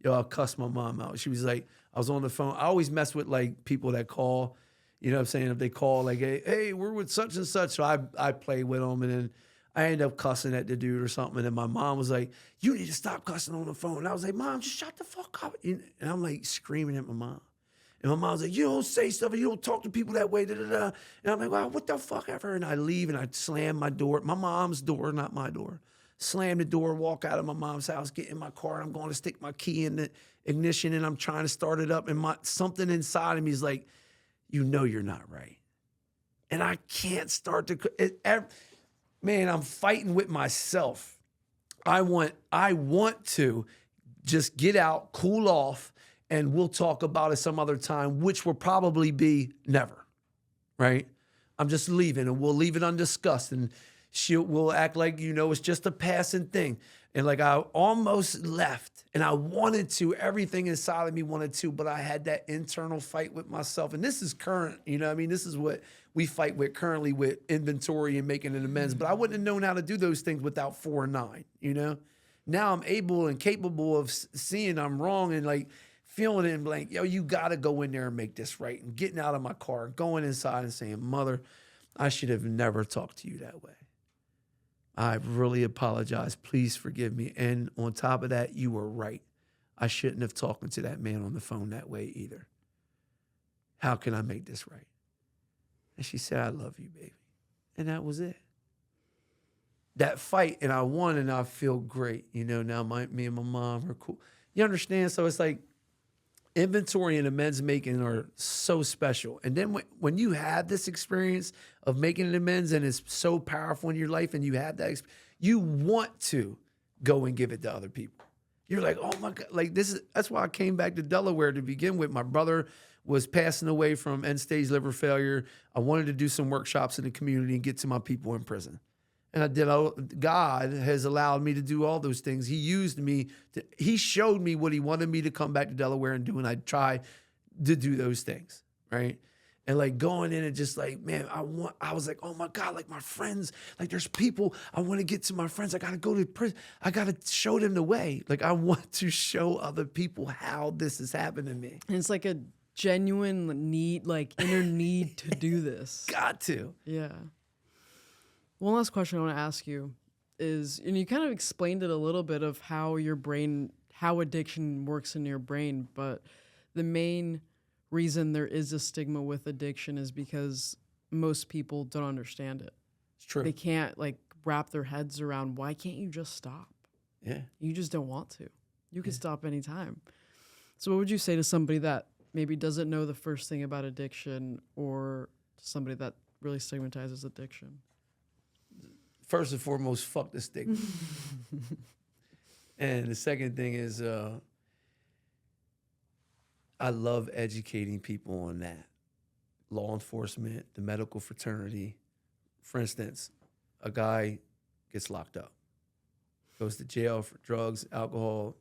S2: I cussed my mom out. She was like, I was on the phone. I always mess with like people that call, you know what I'm saying? If they call like, hey, we're with such and such. So I play with them, and then I end up cussing at the dude or something. And then my mom was like, you need to stop cussing on the phone. And I was like, Mom, just shut the fuck up. And I'm like screaming at my mom. And my mom's like, you don't say stuff, and you don't talk to people that way, da-da-da. And I'm like, wow, what the fuck ever? And I leave, and I slam my door, my mom's door, not my door. Slam the door, walk out of my mom's house, get in my car, and I'm going to stick my key in the ignition, and I'm trying to start it up, and something inside of me is like, you know you're not right. And I can't start to, man, I'm fighting with myself. I want to just get out, cool off, and we'll talk about it some other time, which will probably be never, right? I'm just leaving, and we'll leave it undiscussed, and We'll act like, it's just a passing thing. And like I almost left and I wanted to, everything inside of me wanted to, but I had that internal fight with myself. And this is current, this is what we fight with currently with inventory and making an amends. But I wouldn't have known how to do those things without 4 and 9, Now I'm able and capable of seeing I'm wrong and like feeling it and like, yo, you got to go in there and make this right. And getting out of my car, going inside and saying, Mother, I should have never talked to you that way. I really apologize. Please forgive me. And on top of that, you were right. I shouldn't have talked to that man on the phone that way either. How can I make this right? And she said, I love you, baby. And that was it. That fight, and I won, and I feel great. Now me and my mom are cool. You understand? So it's like inventory and amends making are so special. And then when you have this experience of making an amends and it's so powerful in your life and you have that, you want to go and give it to other people. You're like, oh my God, like that's why I came back to Delaware to begin with. My brother was passing away from end-stage liver failure. I wanted to do some workshops in the community and get to my people in prison. And I did. God has allowed me to do all those things. He used me. He showed me what he wanted me to come back to Delaware and do, and I tried to do those things, right? And like going in and just like, man, I was like, oh my God, like my friends, like there's people, I want to get to my friends. I got to go to prison. I got to show them the way. Like I want to show other people how this has happened to me.
S1: And it's like a genuine need, like inner need to do this.
S2: Got to.
S1: Yeah. One last question I want to ask you is, and you kind of explained it a little bit of how addiction works in your brain, but the main reason there is a stigma with addiction is because most people don't understand it.
S2: It's true.
S1: They can't like wrap their heads around, why can't you just stop?
S2: Yeah.
S1: You just don't want to. You can stop anytime. So what would you say to somebody that maybe doesn't know the first thing about addiction, or somebody that really stigmatizes addiction?
S2: First and foremost, fuck the stigma. And the second thing is, I love educating people on that. Law enforcement, the medical fraternity. For instance, a guy gets locked up, goes to jail for drugs, alcohol,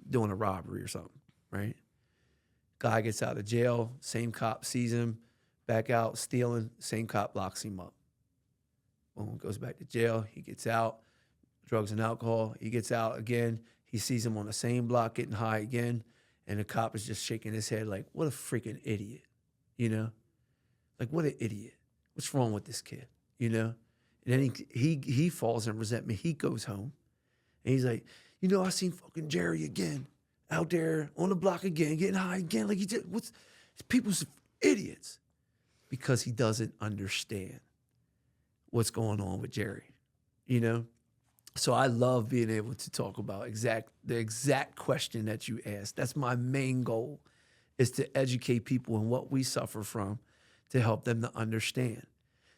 S2: doing a robbery or something, right? Guy gets out of jail, same cop sees him, back out, stealing, same cop locks him up. Boom, goes back to jail, he gets out, drugs and alcohol, he gets out again, he sees him on the same block getting high again, and the cop is just shaking his head like, what a freaking idiot, Like, what an idiot. What's wrong with this kid, And then he falls in resentment. He goes home, and he's like, I seen fucking Jerry again, out there on the block again, getting high again. Like, people's idiots. Because he doesn't understand what's going on with Jerry, So I love being able to talk about the exact question that you asked. That's my main goal, is to educate people on what we suffer from, to help them to understand.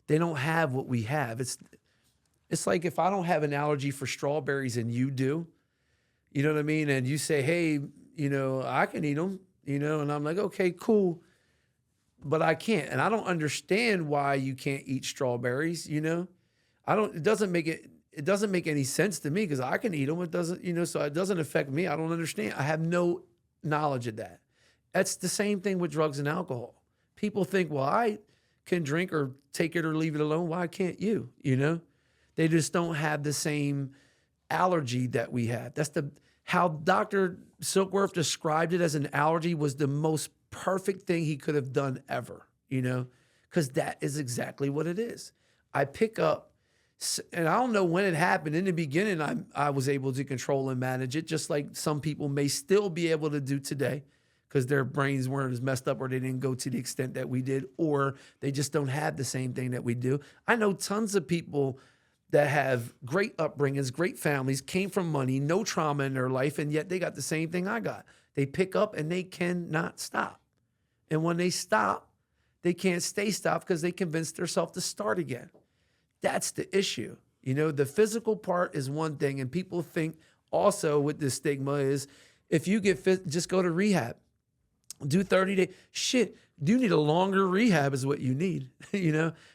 S2: They don't have what we have. It's like if I don't have an allergy for strawberries and you do, you know what I mean? And you say, hey, I can eat them, and I'm like, okay, cool. But I can't. And I don't understand why you can't eat strawberries, it doesn't make any sense to me because I can eat them. It doesn't, so it doesn't affect me. I don't understand. I have no knowledge of that. That's the same thing with drugs and alcohol. People think, well, I can drink or take it or leave it alone. Why can't you? They just don't have the same allergy that we have. That's how Dr. Silkworth described it as an allergy was the most perfect thing he could have done ever, because that is exactly what it is. I pick up, and I don't know when it happened. In the beginning, I was able to control and manage it, just like some people may still be able to do today because their brains weren't as messed up or they didn't go to the extent that we did, or they just don't have the same thing that we do. I know tons of people that have great upbringings, great families, came from money, no trauma in their life, and yet they got the same thing I got. They pick up and they cannot stop. And when they stop, they can't stay stopped because they convinced themselves to start again. That's the issue. The physical part is one thing, and people think also with the stigma is if you get fit, just go to rehab. Do 30 days. Shit, Do you need a longer rehab is what you need?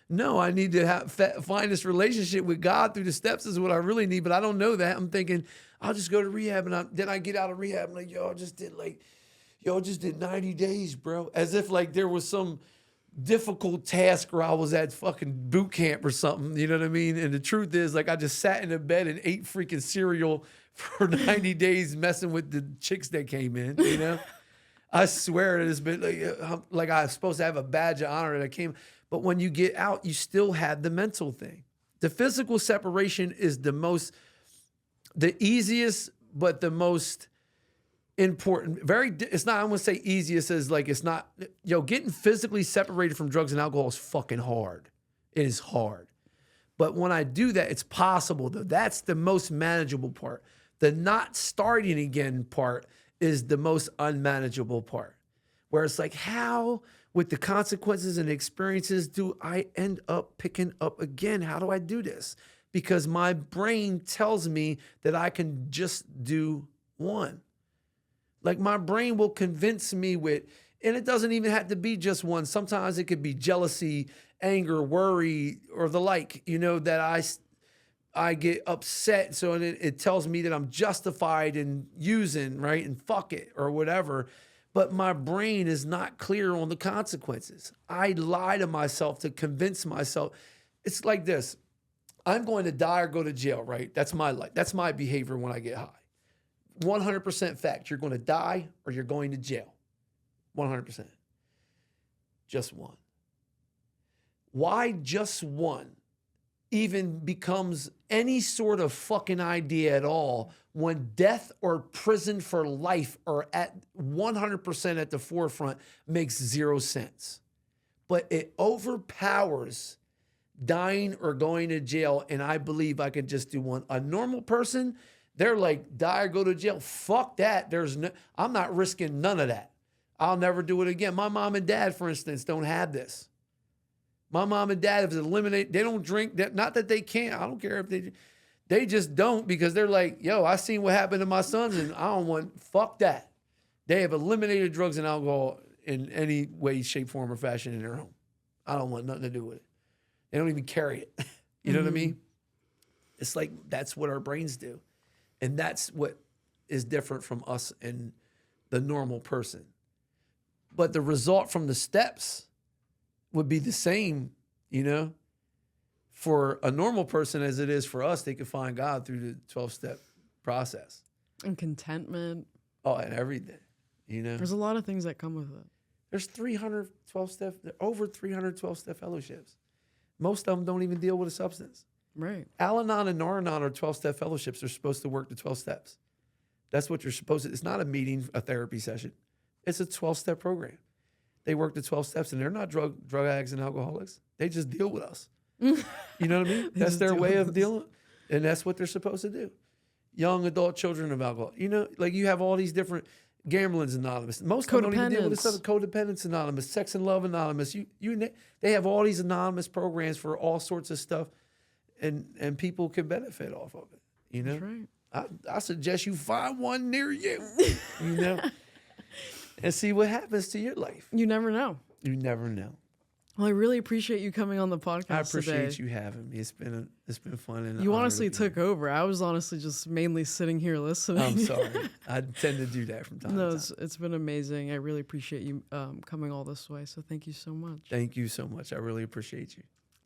S2: No, I need to find this relationship with God through the steps is what I really need, but I don't know that. I'm thinking I'll just go to rehab, and then I get out of rehab and like, y'all just did 90 days, bro. As if like there was some difficult task where I was at fucking boot camp or something, you know what I mean? And the truth is, like, I just sat in a bed and ate freaking cereal for 90 days messing with the chicks that came in, I swear it's been like I was supposed to have a badge of honor that I came. But when you get out, you still have the mental thing. The physical separation is the easiest, but the most important. It's not, I wouldn't say easiest as like, it's not, getting physically separated from drugs and alcohol is fucking hard. It is hard. But when I do that, it's possible though. That's the most manageable part. The not starting again part is the most unmanageable part. Where it's like, how, with the consequences and experiences, do I end up picking up again? How do I do this? Because my brain tells me that I can just do one. Like my brain will convince me and it doesn't even have to be just one. Sometimes it could be jealousy, anger, worry, or the like, that I get upset. So it tells me that I'm justified in using, right? And fuck it or whatever. But my brain is not clear on the consequences. I lie to myself to convince myself. It's like this. I'm going to die or go to jail, right? That's my life. That's my behavior when I get high. 100% fact. You're going to die or you're going to jail. 100%. Just one. Why just one even becomes any sort of fucking idea at all when death or prison for life are at 100% at the forefront makes zero sense. But it overpowers dying or going to jail, and I believe I can just do one. A normal person, they're like, die or go to jail. Fuck that. I'm not risking none of that. I'll never do it again. My mom and dad, for instance, don't have this. My mom and dad have eliminated, they don't drink. Not that they can't. I don't care if they just don't, because they're like, yo, I seen what happened to my sons and I don't fuck that. They have eliminated drugs and alcohol in any way, shape, form, or fashion in their home. I don't want nothing to do with it. They don't even carry it. You know what I mean? It's like, that's what our brains do. And that's what is different from us and the normal person. But the result from the steps would be the same, for a normal person as it is for us. They can find God through the 12-step process.
S1: And contentment.
S2: Oh, and everything,
S1: There's a lot of things that come with it.
S2: There's over 300 12-step fellowships. Most of them don't even deal with a substance.
S1: Right.
S2: Al-Anon and Nar-Anon are 12-step fellowships. They're supposed to work the 12 steps. That's what you're supposed to. It's not a meeting, a therapy session. It's a 12-step program. They work the 12 steps, and they're not drug addicts and alcoholics. They just deal with us. You know what I mean? That's their way of dealing, and that's what they're supposed to do. Young adult children of alcohol. Like you have all these different Gambling's Anonymous. Most of them don't even deal with this stuff. Codependence Anonymous, Sex and Love Anonymous. They have all these anonymous programs for all sorts of stuff, and people can benefit off of it.
S1: That's right.
S2: I suggest you find one near you. And see what happens to your life.
S1: You never know.
S2: You never know.
S1: Well, I really appreciate you coming on the podcast today.
S2: I appreciate you having me. It's been fun. And
S1: you honestly took over. I was honestly just mainly sitting here listening.
S2: I'm sorry. I tend to do that from time to time.
S1: It's been amazing. I really appreciate you coming all this way. So thank you so much.
S2: Thank you so much. I really appreciate you.